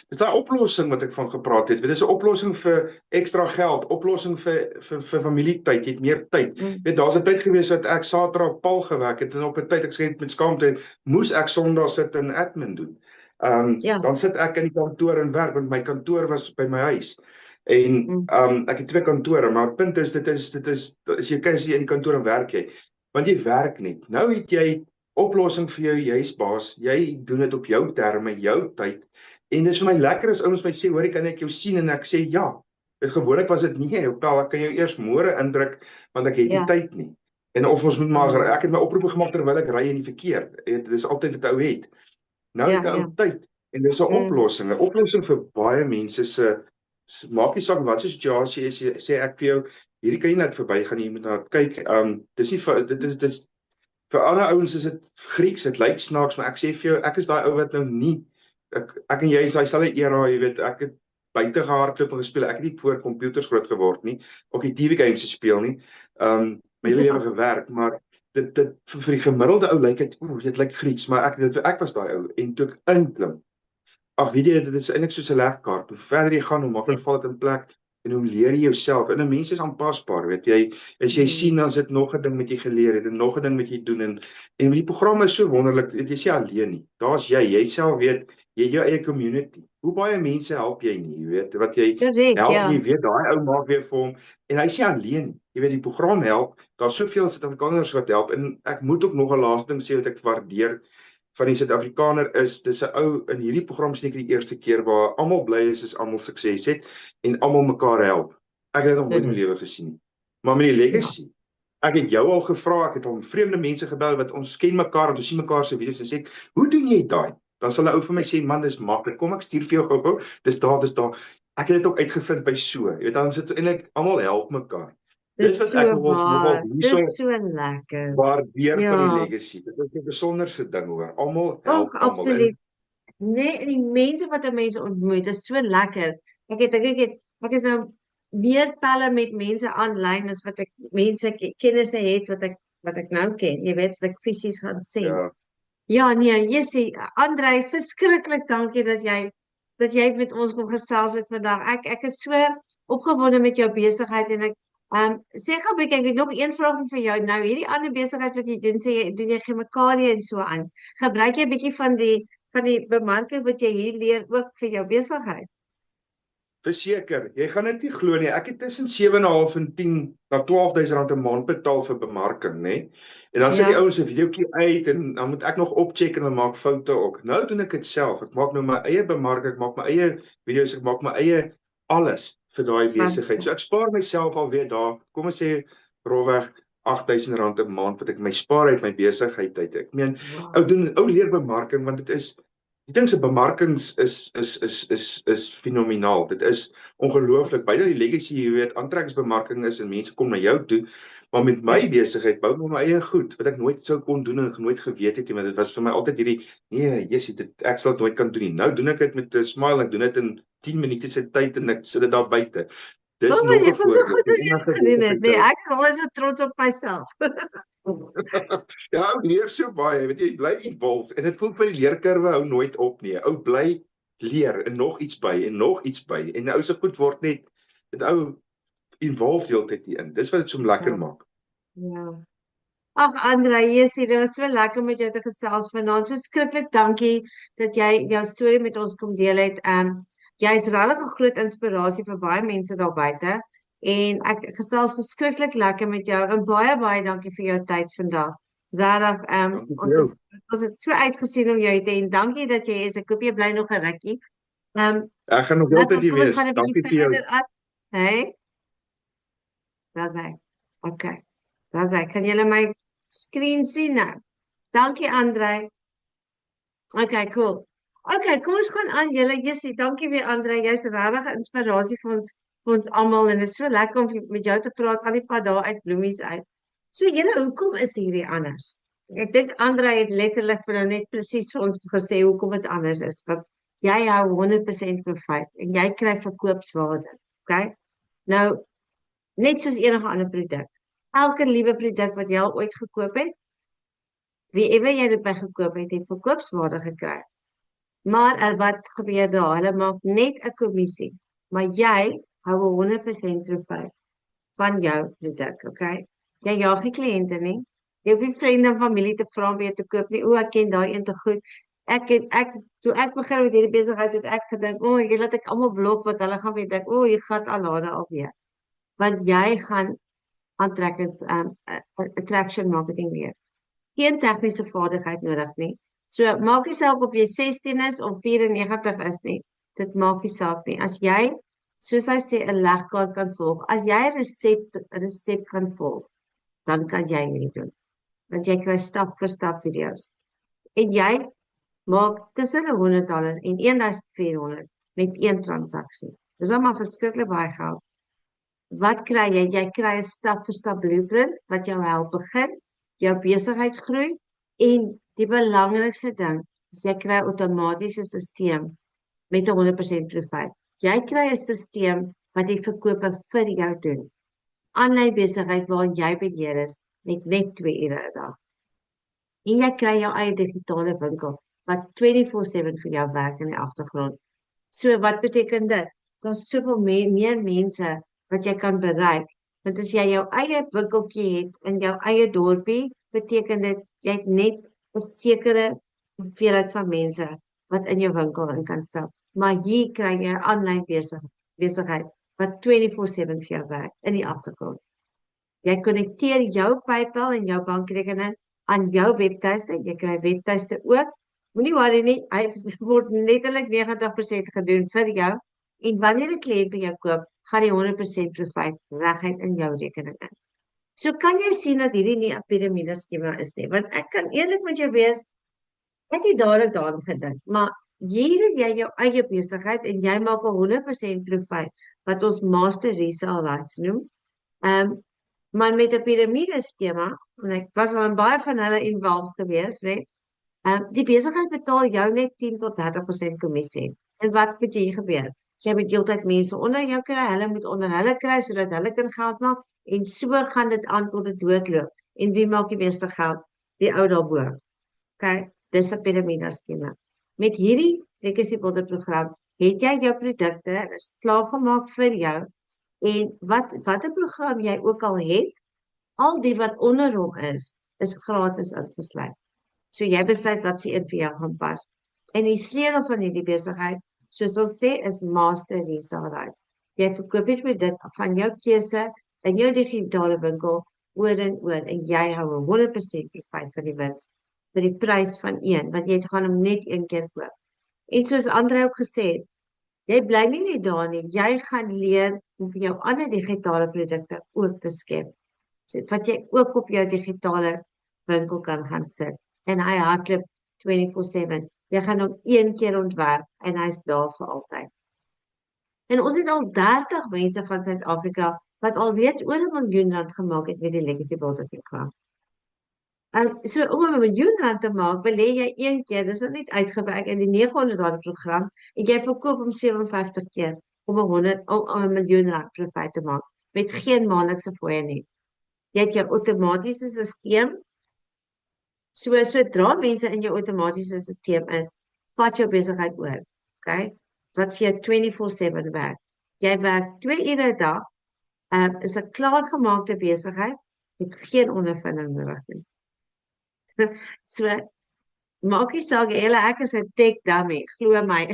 Dis daai oplossing wat ek van gepraat het. Dit is 'n oplossing vir ekstra geld, oplossing vir familietyd, jy het meer tyd. Weet, daar's 'n tyd gewees wat ek Saterdag op Paul gewerk het en op 'n tyd ek sê met skaamte moes ek Sondag sit en admin doen. Dan sit ek in die kantoor en werk want my kantoor was by my huis. En ek het 2 kantore, maar het punt is dit is as jy kyk as jy in die kantoor en werk jy, want jy werk net. Nou het jy oplossing vir jou, jy's baas, jy doen dit op jou terme, jou tyd. En dis vir my lekker as ouens my sê, hoor, kan ek jou sien en ek sê ja. Gewoonlik was dit nie, ek kan jou eers môre indruk want ek het nie tyd nie. En of ons moet maar ek het my oproepe gemaak terwyl ek ry in die verkeer. Dit is altyd wat ou het. Nou het ou tyd en dis 'n oplossing. 'n Oplossing vir baie mense se maak nie saak wat se situasie is, sê ek vir jou, hierdie kan jy net verbygaan, jy moet na kyk. Dis nie dit is vir ander ouens is dit Grieks, dit lyk snaaks, maar ek sê vir jou, ek is daai ou wat nou nie ek en jy is dieselfde era, jy weet, ek het buite gehardloop en gespeel. Ek het nie voor computers groot geword nie, ook die TV games gespeel nie. My hele lewe gewerk, maar dit vir die gemiddelde ou lyk dit, dit lyk Grieks, maar ek was daai ou en toe ek inklim. Ag, weet jy, dit is eintlik soos 'n legkaart. Hoe verder jy gaan, hoe makliker val dit in plek en hoe leer jy jouself. En 'n mens is aanpasbaar, weet jy. As jy sien dan is dit nog 'n ding wat jy geleer het en nog 'n ding wat jy doen en die program is so wonderlik. Jy is nie alleen nie. Daar's jy self weet, jy het jou eie community. Hoe baie mense help jy nie, jy weet, wat jy Korrek, help, ja. jy weet, daai ou maak weer vir hom en hy's nie alleen. Jy weet, die program help. Daar's soveel Suid-Afrikaners wat help en ek moet ook nog 'n laaste ding sê wat ek waardeer van die Suid-Afrikaner is, dis 'n ou in hierdie program seker die eerste keer waar almal bly is almal sukses het en almal mekaar help. Ek het dit nog nooit in my lewe gesien nie. Maar met die legacy, ek het jou al gevra, ek het al vreemde mense gebel wat ons ken mekaar, want ons sien mekaar se video's en sê, hoe doen jy daai? Dan sal 'n ou vir my sê, man, dis maklik. Kom ek stuur vir jou gou-gou. Dis daar. Ek het dit ook uitgevind by so. Jy weet, dan sit eintlik almal help mekaar. Dis wat so ek nogal waar. hierso Dis so lekker. waardeer van Ja. die legacy. Dit is 'n besonderse ding hoor. Almal help Ook almal. absoluut. Nee, en die mense wat 'n mens ontmoet, is so lekker. Ek is nou meer pelle met mense aanlyn as wat ek mense kennisse het wat ek nou ken. Jy weet, wat ek fisies gaan sien. Ja. Ja, nee, Jessie, Andrei, verskriklik dankie dat jy met ons kom gesels het vandag. Ek is so opgewonde met jou besigheid en ek sê gou 'n bietjie, ek het nog een vraag vir jou. Nou, hierdie ander besigheid wat jy doen, sê jy doen jy chemikalie en so aan. Gebruik jy 'n bietjie van die bemarking wat jy hier leer ook vir jou besigheid? Verseker, jy gaan dit nie glo nie. Ek het tussen 7,5 en 10 na R12,000 'n maand betaal vir bemarking, nê? En dan sit die ouens 'n videoetjie uit en dan moet ek nog opcheck en dan maak foute ook. Nou doen ek dit self. Ek maak nou my eie bemarking, ek maak my eie video's, ek maak my eie alles vir daai besigheid. So ek spaar myself alweer daar, kom ons sê rofweg R8,000 'n maand wat ek my spaar uit my besigheid uit. Ek meen, ou leer bemarking want dit is die ding se bemarkings is fenomenaal. Dit is ongelooflik. Byna die legacy, jy weet, aantrekkingsbemarking is en mense kom na jou toe, maar met my besigheid bou ek my eie goed wat ek nooit sou kon doen en nooit geweet het nie, want dit was vir my altyd hierdie Jessie, ek sal dit nooit kan doen nie. Nou doen ek dit met 'n smile, ek doen dit in 10 minute se tyd en ek sit dit daar buite. Dis nog 'n Jy was so goed as jy voorbeeld. dit gedoen het. Nee, ek is altyd so trots op myself. Ja, ou leer so baie, weet jy bly involved en dit voel vir die leerkurwe hou nooit op nie. Ou bly leer en nog iets by en nog iets by en ou se goed word net dit ou involved heeltyd hierin. Dis wat dit so lekker maak. Ja. Ag Andrei, Jessie, dit was so lekker met jou te gesels vanaand. Verskriklik dankie dat jy jou storie met ons kom deel het. Jy is regtig 'n groot inspirasie vir baie mense daar buite en ek gesels verskriklik lekker met jou en baie dankie vir jou tyd vandag. Regtig, ons het so uitgesien om jou te hê en dankie dat jy is. Ek hoop jy bly nog 'n rukkie. Ek gaan nog altyd hier wees. Dankie vir jou. Hey. Daar's hy. Okay. Daar's hy. Kan julle my screen sien nou? Dankie Andrei. Okay, cool. Okay, kom ons gaan aan julle. Jessie, dankie weer Andrei. Jy's regtig 'n inspirasie vir ons almal en dit is so lekker om met jou te praat al die pad daar uit Bloemies uit. So julle, hoekom is hierdie anders? Ek dink Andrei het letterlik vir nou net presies vir ons gesê hoekom dit anders is. Want jy hou 100% profit en jy kry verkoopswaarde. Okay? Nou net soos enige ander produk. Elke liewe produk wat jy al ooit gekoop het, wieewer jy dit by gekoop het verkoopswaarde gekry. Maar wat gebeur daar? Hulle maak net 'n kommissie, maar jy hou 100% profit van jou produk, okay? Jy jaag nie kliënte nie. Jy hoef nie vriende en familie te vra om weer te koop nie. O, ek ken daai een te goed. Toe ek begin met hierdie besigheid het ek gedink, jy laat ek almal blok wat hulle gaan weet ek, hier gaan Alana alweer. Want jy gaan attraction marketing leer. Geen tegniese vaardigheid nodig nie. So maak nie saak of jy 16 is of 94 is nie. Dit maak nie saak nie. As jy, soos hy sê, 'n legkaart kan volg, as jy 'n resep kan volg, dan kan jy hierdie doen. Want jy kry stap vir stap video's. En jy maak tussen $100 en $1,400 met een transaksie. Dis almal verskriklik baie geld. Wat kry jy? Jy kry 'n stap vir stap blueprint wat jou help begin, jou besigheid groei en die belangrikste ding, is jy kry 'n outomatiese stelsel met 'n 100% profit. Jy kry 'n stelsel wat die verkope vir jou doen. Aanlyn besigheid waarin jy beheer is met net 2 ure 'n dag. En jy kry jou eie digitale winkel wat 24/7 vir jou werk in die agtergrond. So wat beteken dit? Daar's soveel meer mense wat jy kan bereik. Want as jy jou eie winkeltjie het in jou eie dorpie, beteken dit jy het net 'n sekere hoeveelheid van mense wat in jou winkel in kan stap. Maar hier kry jy 'n aanlyn besigheid wat 24/7 vir jou werk in die agtergrond. Jy konnekteer jou PayPal en jou bankrekening aan jou webtuiste. Jy kry webtuiste ook. Moenie worry nie, hy word letterlik 90% gedoen vir jou. En wanneer 'n kliënt by jou koop, gaan die 100% profit reguit in jou rekening in. So kan jy sien dat hierdie nie 'n piramide skema is nie, want ek kan eerlik met jou wees, ek het dadelik daaraan gedink, maar hier het jy jou eie besigheid en jy maak 'n 100% profit wat ons master resale rights noem. Maar met 'n piramide skema, en ek was al in baie van hulle involved gewees, né? Die besigheid betaal jou net 10 tot 30% kommissie. En wat moet hier gebeur? Jy moet heeltyd mense onder jou kry, hulle moet onder hulle kry sodat hulle kan geld maak en so gaan dit aan tot dit doodloop. En wie maak die meeste geld? Die ou daarbo. Okay, dis 'n piramide skema. Met hierdie legacy builder program het jy jou produkte, is klaar gemaak vir jou en watter program jy ook al het, al die wat onder hom is gratis ingesluit. So jy besluit wat se een vir jou gaan pas. En die sleutel van hierdie besigheid, soos ons sê, is master resale rights. Jy verkoop die produk van jou keuse in jou digitale winkel oor en jy hou 'n 100% profit vir die wins vir die prys van een, want jy gaan hom net een keer koop. En soos Andre ook gesê het, jy bly nie net daar nie, jy gaan leer om vir jou ander digitale produkte ook te skep. So wat jy ook op jou digitale winkel kan gaan sit. En hy hardloop 24/7. Jy gaan hom een keer ontwerp en hy's daar vir altyd. En ons het al 30 mense van Suid-Afrika wat alreeds oor 'n miljoen rand gemaak het met die legacy builder program. So om 'n miljoen rand te maak, belê jy een keer, dis net uitgewerk in die 900 dollar program en jy verkoop hom 57 keer om 'n miljoen rand profit te maak met geen maandelikse fooie nie. Jy het jou outomatiese stelsel. Sodra mense in jou outomatiese stelsel is, vat jou besigheid oor. Okay? Wat vir jou 24/7 werk. Jy werk 2 ure 'n dag, is 'n klaargemaakte besigheid met geen ondervinding nodig nie. So maak nie saak, ek is 'n tech dummy, glo my.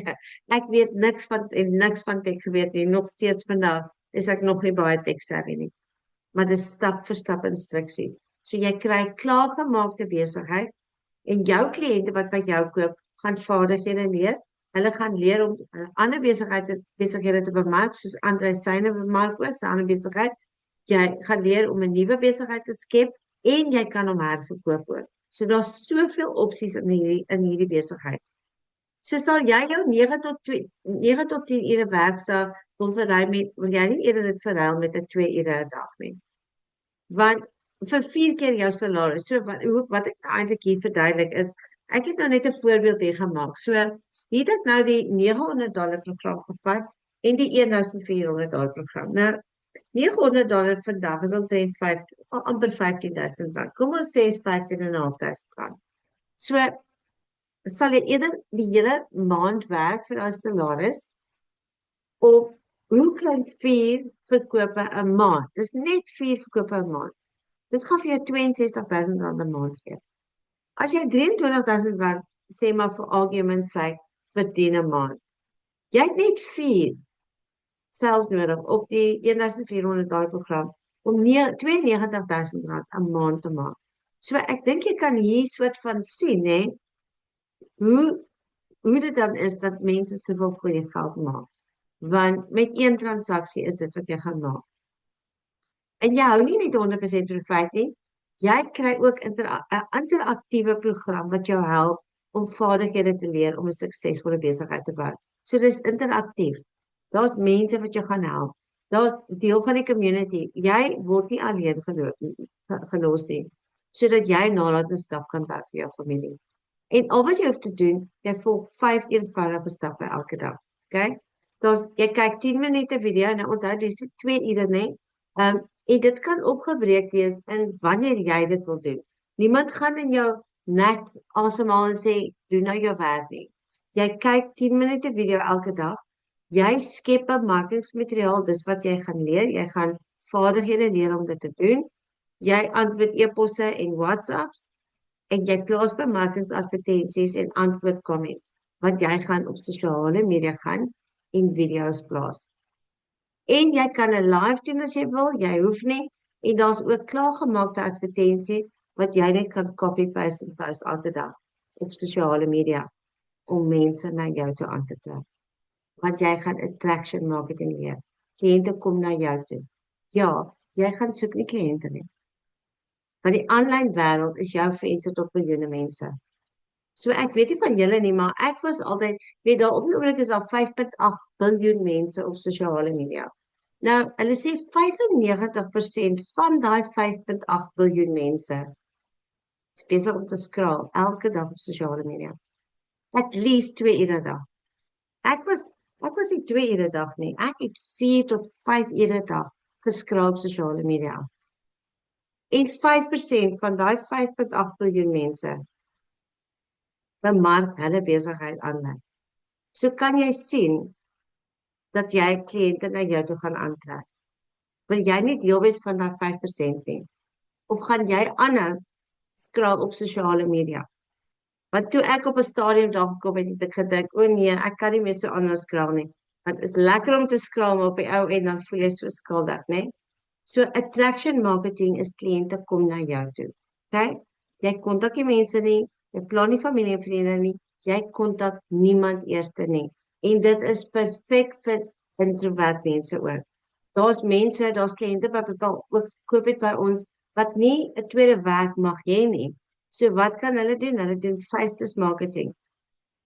Ek weet niks van tech geweet nie, nog steeds vandag is ek nog nie baie tech savvy nie. Maar dis stap vir stap instruksies. So jy kry klaargemaakte besigheid en jou kliënte wat by jou koop, gaan vaardighede leer. Hulle gaan leer om ander besighede te bemark, soos Andre syne bemark ook, sy ander besigheid. Jy gaan leer om 'n nuwe besigheid te skep en jy kan hom herverkoop ook. So daar's soveel opsies in hierdie besigheid. So sal jy jou 9 tot 10 ure werkdag wil jy nie eerder dit verruil met 'n 2 ure 'n dag nie. Want vir 4 keer jou salaris, so wat ek eintlik hier verduidelik is, ek het nou net 'n voorbeeld hier gemaak. So hier het ek nou die 900 dollar program gevat en die 1400 dollar program. Nou, 900 dollar vandag is omtrent amper 15,000 rand. Kom ons sê is 15,500 rand. So sal jy eerder die hele maand werk vir daai salaris of hoe klein 4 verkope 'n maand? Dis net 4 verkope 'n maand. Dit gaan vir jou 62,000 rand 'n maand gee. As jy 23,000 rand, sê maar vir argument's sake, verdien 'n maand. Jy het net 4 sales nodig op die 1400 dollar program om 92,000 rand 'n maand te maak. So ek dink jy kan hier soort van sien, hè, hoe dit dan is dat mense soveel goeie geld maak. Want met een transaksie is dit wat jy gaan maak. En jy hou nie net 100% profit nie, jy kry ook 'n interaktiewe program wat jou help om vaardighede te leer om 'n suksesvolle besigheid te bou. So dis interaktief. Daar's mense wat jou gaan help. Daar's deel van die community. Jy word nie alleen gelos nie, sodat jy nalatenskap kan bou vir jou familie. En al wat jy hoef te doen, jy volg 5 eenvoudige stappe elke dag. Okay? Jy kyk 10 minute video, nou onthou dis 2 ure, né? En dit kan opgebreek wees in wanneer jy dit wil doen. Niemand gaan in jou nek asemhaal en sê, doen nou jou werk nie. Jy kyk 10 minute video elke dag, jy skep bemarkingsmateriaal, dis wat jy gaan leer, jy gaan vaardighede leer om dit te doen, jy antwoord e-posse en WhatsApps, en jy plaas bemarkingsadvertensies en antwoord comments, want jy gaan op sosiale media gaan en video's plaas. En jy kan 'n live doen as jy wil, jy hoef nie, en daar's ook klaargemaakte advertensies wat jy net kan copy-paste en post elke dag op sosiale media om mense na jou toe aan te trek. Want jy gaan attraction marketing leer. Kliënte kom na jou toe. Ja, jy gaan soek nie kliënte nie. Want die aanlyn wêreld is jou venster tot miljoene mense. So ek weet nie van julle nie, maar ek was altyd, weet daar op die oomblik is daar 5.8 biljoen mense op sosiale media. Nou, hulle sê 95% van daai 5.8 biljoen mense is besig om te scroll elke dag op sosiale media. At least 2 ure 'n dag. Ek was nie 2 ure 'n dag nie. Ek het 4 tot 5 ure 'n dag geskraal op sosiale media. En 5% van daai 5.8 biljoen mense bemark hulle besigheid aanlyn. So kan jy sien dat jy kliënte na jou toe gaan aantrek. Wil jy nie deel wees van daai 5% nie? Of gaan jy aanhou skraal op sosiale media? Want toe ek op 'n stadium daar gekom het ek gedink, o nee, ek kan nie meer so anders skraal nie. Want is lekker om te skraal, maar op die ou en dan voel jy so skuldig, né? So attraction marketing is kliënte kom na jou toe. Okay? Jy kontak nie mense nie, jy plan nie familie en vriende nie, jy kontak niemand eerste nie. En dit is perfek vir introvert mense ook. Daar's mense, daar's kliënte wat betaal ook koop het by ons wat nie 'n tweede werk mag hê nie. So wat kan hulle doen? Hulle doen face marketing.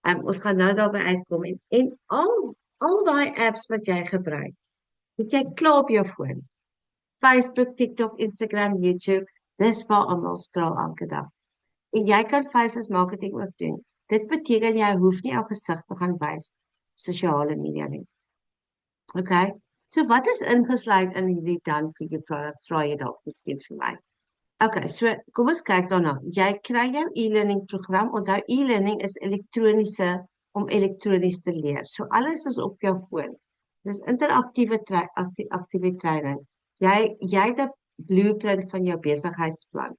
Ons gaan nou daarby uitkom en al daai apps wat jy gebruik, het jy klaar op jou foon. Facebook, TikTok, Instagram, YouTube, dis waar almal skraal elke dag. En jy kan face marketing ook doen. Dit beteken jy hoef nie jou gesig te gaan wys op sosiale media nie. Okay? So wat is ingesluit in hierdie dan vir jou product? Vra jy dalk miskien vir my. Okay, so kom ons kyk daarna. Jy kry jou e-learning program. Onthou e-learning is elektroniese om elektronies te leer. So alles is op jou foon. Dis interaktiewe training. Jy het 'n blueprint van jou besigheidsplan.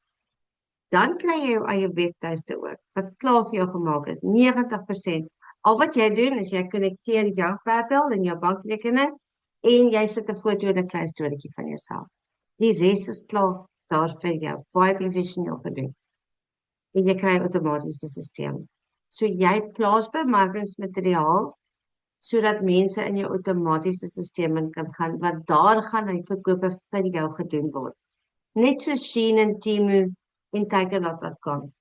Dan kry jy jou eie webtuiste ook wat klaar vir jou gemaak is. 90%. Al wat jy doen is jy konnekteer jou PayPal en jou bankrekening en jy sit 'n foto en 'n klein storieetjie van jouself. Die res is klaar daar vir jou, baie professioneel gedoen. En jy kry 'n outomatiese stelsel. So jy plaas bemarkingsmateriaal sodat mense in jou outomatiese stelsel kan gaan, want daar gaan hy verkope vir jou gedoen word. Net so Shein en Temu en Takealot.com.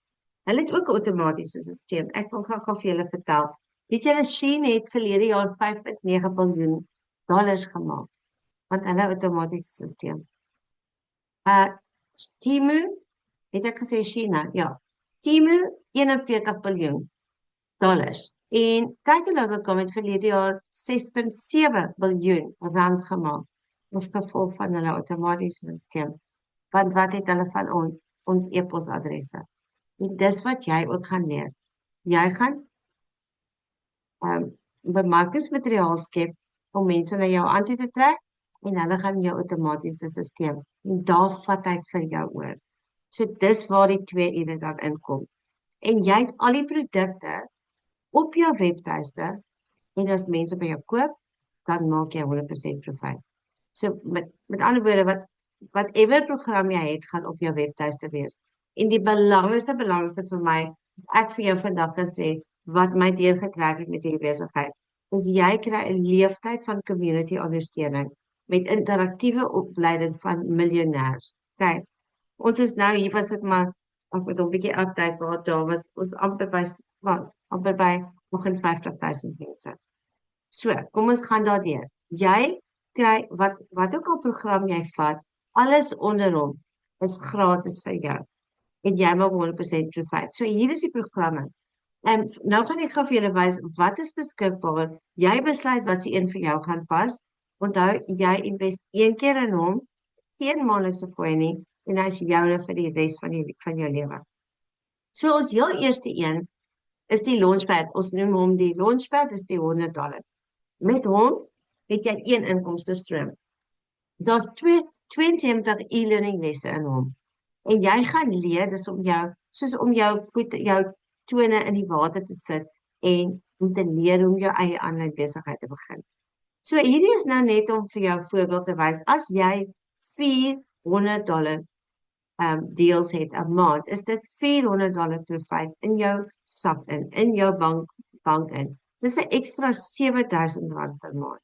Hulle het ook 'n outomatiese stelsel. Ek wil gou vir julle vertel. Weet julle, Shein het verlede jaar $5.9 biljoen gemaak, want hulle outomatiese stelsel. Temu, het ek gesê China, ja. Temu, $41 biljoen. En Takealot.com het verlede jaar $6.7 biljoen gemaak, as gevolg van hulle outomatiese stelsel. Want wat het hulle van ons? Ons e-posadresse. En dis wat jy ook gaan leer. Jy gaan bemarkingsmateriaal skep om mense na jou aan te trek en hulle gaan jou outomatiese stelsel. En daar vat hy vir jou oor. So dis waar die 2 ure dan inkom. En jy het al die produkte op jou webtuiste en as mense by jou koop, dan maak jy 100% profit. So met ander woorde, whatever program jy het, gaan op jou webtuiste wees. En die belangrikste vir my, ek vir jou vandag kan sê, wat my deurgetrek het met hierdie besigheid, is jy kry 'n leeftyd van community ondersteuning met interaktiewe opleiding van miljonêers. Kyk, ons is nou hier was dit maar ek moet 'n bietjie update waar daar was ons amper by 50,000 mense. So, kom ons gaan daardeur. Jy kry wat ook al program jy vat, alles onder hom is gratis vir jou. En jy maak 100% profit. So hier is die programme. En nou gaan ek gou vir julle wys wat is beskikbaar. Jy besluit wat se een vir jou gaan pas. Onthou, jy invest 1 keer in hom, geen maandelikse fooi nie, en hy is joune vir die res van jou lewe. So ons heel eerste een is die Launchpad. Ons noem hom die Launchpad, is die $100. Met hom het jy een inkomste stroom. Daar's 72 e-learning lesse in hom. En jy gaan leer, dis om jou, soos om jou voete, jou tone in die water te sit en om te leer om jou eie aanlyn besigheid te begin. So hierdie is nou net om vir jou voorbeeld te wys. As jy $400 deals het 'n maand, is dit $400 profijt in jou sak in jou bank in. Dis 'n ekstra R7,000 per maand.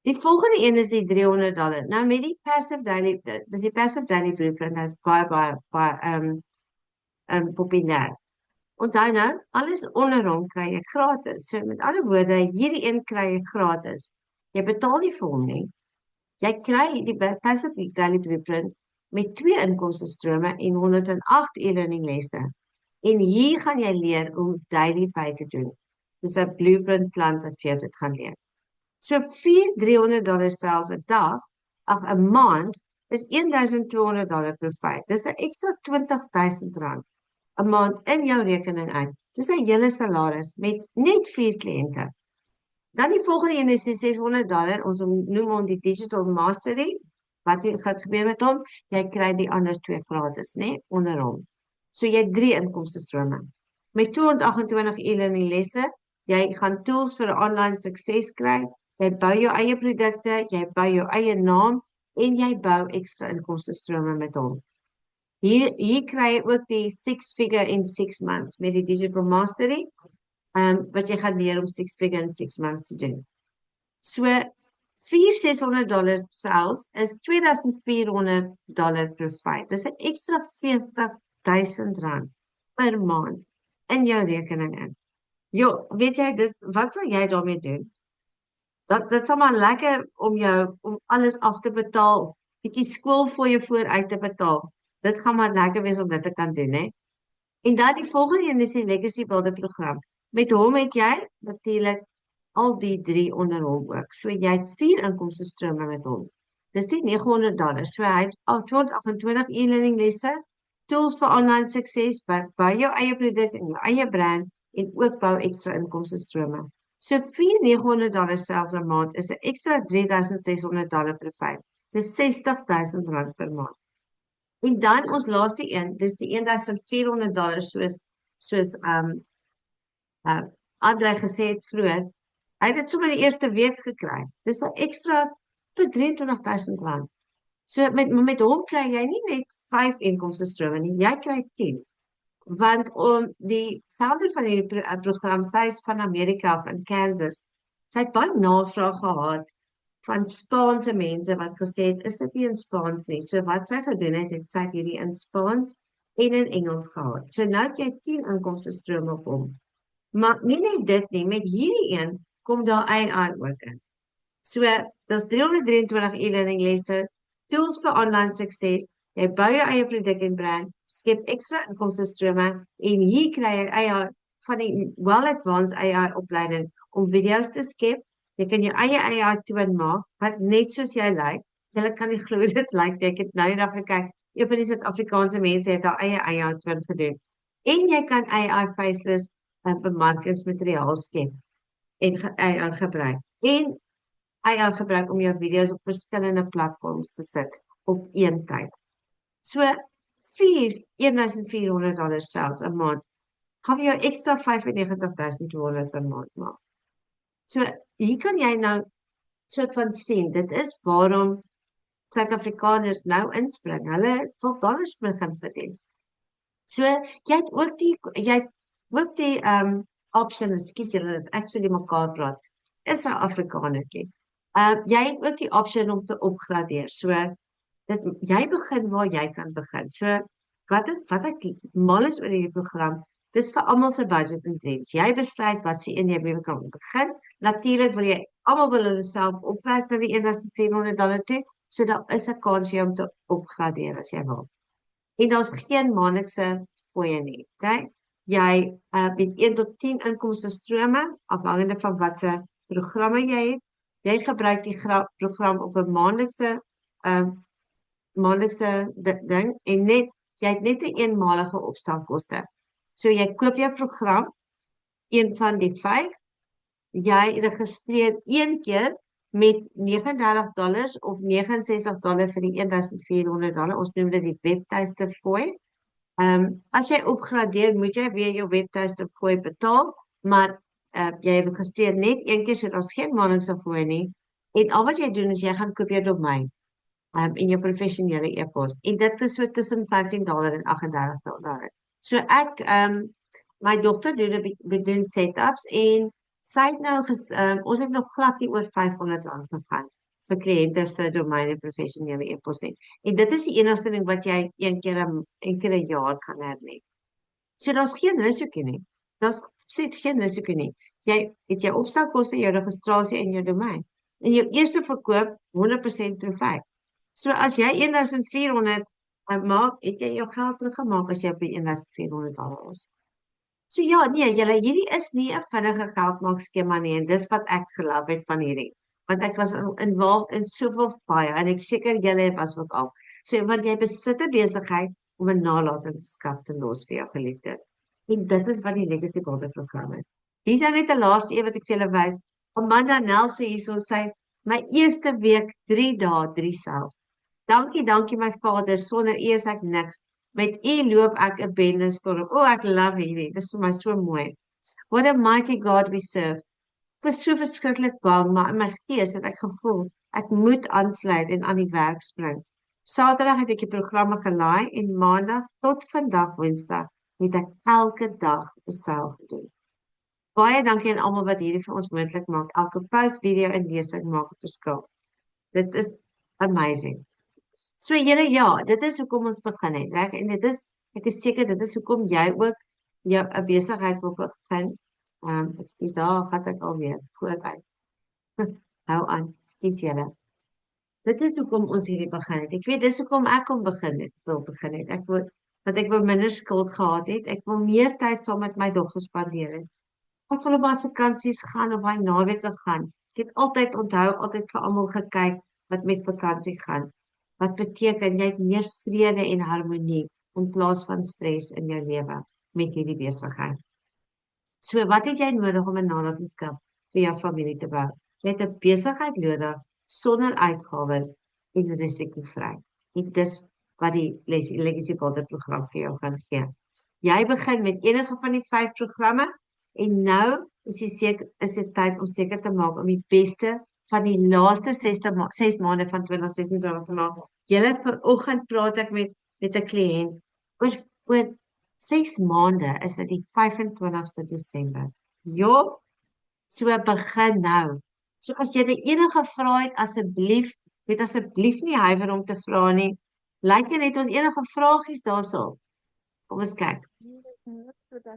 Die volgende een is die $300. Nou met die passive daily, dis die passive daily blueprint, is baie populêr. Onthou nou, alles onder hom kry jy gratis. So met ander woorde, hierdie een kry jy gratis. Jy betaal nie vir hom nie. Jy kry die passive daily blueprint met 2 inkomste strome en 108 e-learning lesse. En hier gaan jy leer om daily pay te doen. Dis 'n blueprint plan wat vir jou dit gaan leer. So $300 selfs 'n dag, 'n maand is $1,200 profijt. Dis 'n ekstra R20,000 'n maand in jou rekening uit. Dis 'n hele salaris met net 4 kliënte. Dan die volgende een is die $600. Ons noem hom die Digital Mastery. Wat gaan gebeur met hom? Jy kry die ander 2 gratis, né, onder hom. So jy het 3 inkomste strome. Met 228 e-learning lesse, jy gaan tools vir online sukses kry. Jy bou jou eie produkte, jy bou jou eie naam en jy bou ekstra inkomste strome met hom. Hier kry jy ook die 6 figure in 6 months met die Digital Mastery, wat jy gaan leer om 6 figure in 6 months te doen. So $4,600 selfs is $2,400 profijt. Dis 'n ekstra R40,000 per maand in jou rekening in. Jo, weet jy, wat sal jy daarmee doen? Dit sal maar lekker om alles af te betaal, bietjie skoolfooie vooruit te betaal. Dit gaan maar lekker wees om dit te kan doen, hè. En dan die volgende een is die Legacy Builder program. Met hom het jy natuurlik al die 3 onder hom ook. So jy het 4 inkomste strome met hom. Dis die $900. So hy het al 228 e-learning lesse, tools vir online sukses, bou jou eie produk en jou eie brand en ook bou ekstra inkomste strome. So $4,900 selfs 'n maand is 'n ekstra $3,600 profijt. Dis R60,000 per maand. En dan ons laaste een, dis die $1,400 soos Andrei gesê het vroeër. Hy het dit sommer die eerste week gekry. Dis 'n ekstra $23,000. So met hom kry jy nie net 5 inkomste strome nie, jy kry 10. Want die founder van hierdie program, sy is van Amerika, van Kansas. Sy het baie navraag gehad van Spaanse mense wat gesê het, is dit nie in Spaans nie. So wat sy gedoen het, sy het hierdie in Spaans en in Engels gehad. So nou het jy 10 inkomste strome op hom. Maar nie net dit nie, met hierdie een kom daar AI ook in. So, dis 323 e-learning lesse, tools vir online sukses, jy bou jou eie produk en brand, skep ekstra inkomste strome en hier kry jy AI van die well-advanced AI opleiding om video's te skep. Jy kan jou eie AI toon maak wat net soos jy lyk. Jy kan nie glo dit lyk. Ek het nou die dag gekyk, een van die Suid-Afrikaanse mense het haar eie AI toon gedoen. En jy kan AI faceless bemarkingsmateriaal skep en AI gebruik. En AI gebruik om jou video's op verskillende platforms te sit op een tyd. So $1,400 selfs 'n maand gaan vir jou ekstra $95,200 per maand maak. So hier kan jy nou soort van sien, dit is waarom Suid-Afrikaners nou inspring. Hulle wil dollars begin verdien. So jy het ook die option, ekskuus julle het actually mekaar praat, is 'n Afrikanertjie. Jy het ook die option om te opgradeer. So jy begin waar jy kan begin. So wat ek mal is oor hierdie program, dis vir almal se budget en dreams. Jy besluit wat se een jy mee kan begin. Natuurlik almal wil hulle self opwerk na die $1,400 toe, so daar is 'n kans vir jou om te opgradeer as jy wil. En daar's geen maandelikse fooie nie, okay? Jy met 1 tot 10 inkomste strome, afhangende van wat se programme jy het. Jy gebruik die program op 'n maandelikse ding en jy het net 'n eenmalige opstelkoste. So jy koop jou program, een van die 5, jy registreer een keer met $39 of $69 vir die $1400. Ons noem dit die webtuiste fooi. As jy opgradeer, moet jy weer jou webtuiste fooi betaal, maar jy registreer net een keer, so daar's geen maandelikse fooi nie. En al wat jy doen is jy gaan koop jou domein in jou professionele e-pos. En dit is so tussen $15 en $38. So ek, my dogter doen setups en sy het nou ons het nog glad nie oor R500 gegaan vir kliënte se domeine professionele e-pos nie. En dit is die enigste ding wat jy een keer 'n jaar gaan hernie. So daar's geen risiko nie. Daar's absoluut geen risiko nie. Jy het jou opstelkoste, jou registrasie en jou domein. En jou eerste verkoop 100% trofee. So as jy $1400 maak, het jy jou geld teruggemaak as jy op die $1400 is. So ja, nee, hierdie is nie 'n vinnige geldmaak skema nie en dis wat ek geloof het van hierdie. Want ek was involved in soveel baie en ek seker julle was ook al. So want jy besit 'n besigheid om 'n nalatenskap te los vir jou geliefdes. En dit is wat die Legacy Builder program is. Hier is net 'n laaste een wat ek vir julle wys. Amanda Nelson hierso sê, my eerste week 3 dae 3 self. Dankie my Vader, sonder U is ek niks. Met U loop ek 'n bendestorm. Ek love hierdie. Dis vir my so mooi. What a mighty God we serve. Ek was so verskriklik bang, maar in my gees het ek gevoel ek moet aansluit en aan die werk spring. Saterdag het ek die programme gelaai en maandag tot vandag Woensdag het ek elke dag 'n seil gedoen. Baie dankie aan almal wat hierdie vir ons moontlik maak. Elke post, video en lesing maak 'n verskil. Dit is amazing. So julle, ja, dit is hoekom ons begin het, reg? En ek is seker dit is hoekom jy ook jou 'n besigheid wil begin. Ekskuus, daar gaan ek alweer vooruit. Hou aan, ekskuus julle. Dit is hoekom ons hierdie begin het. Ek weet dis hoekom ek wil begin het. Want ek wil minder skuld gehad het. Ek wil meer tyd saam met my dogter spandeer het. Ek wil op my vakansies gaan of my naweke gaan. Ek het altyd onthou, altyd vir almal gekyk wat met vakansie gaan. Wat beteken jy het meer vrede en harmonie in plaas van stres in jou lewe met hierdie besigheid. So wat het jy nodig om 'n nalatenskap vir jou familie te bou? Jy het 'n besigheid nodig sonder uitgawes en risikovry. En dis wat die Legacy Builder program vir jou gaan gee. Jy begin met enige van die 5 programme en nou is dit tyd om seker te maak om die beste van die laaste 6 maande van 2026 te maak. Vanoggend praat ek met 'n kliënt oor 6 maande is dit die 25ste Desember. Ja, so begin nou. So as jy enige vrae het, asseblief nie huiwer om te vra nie. Lyk jy net ons enige vragies daarso? Kom ons kyk.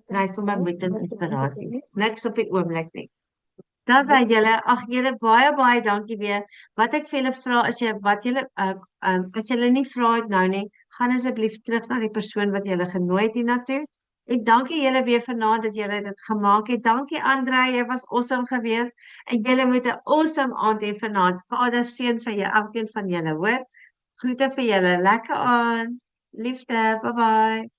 Kry sommer moed en inspirasie. Niks op die oomblik nie. Dan sê julle, julle baie dankie weer. Wat ek vir julle vra is as julle nie vra het nou nie, gaan asseblief terug na die persoon wat julle genooi het hiernatoe. En dankie julle weer vanaand dat julle dit gemaak het. Dankie Andre, jy was awesome geweest. En julle moet 'n awesome aand hê vanaand. Vader seën vir jou, elkeen van julle, hoor. Groete vir julle. Lekker aan. Liefde. Bye bye.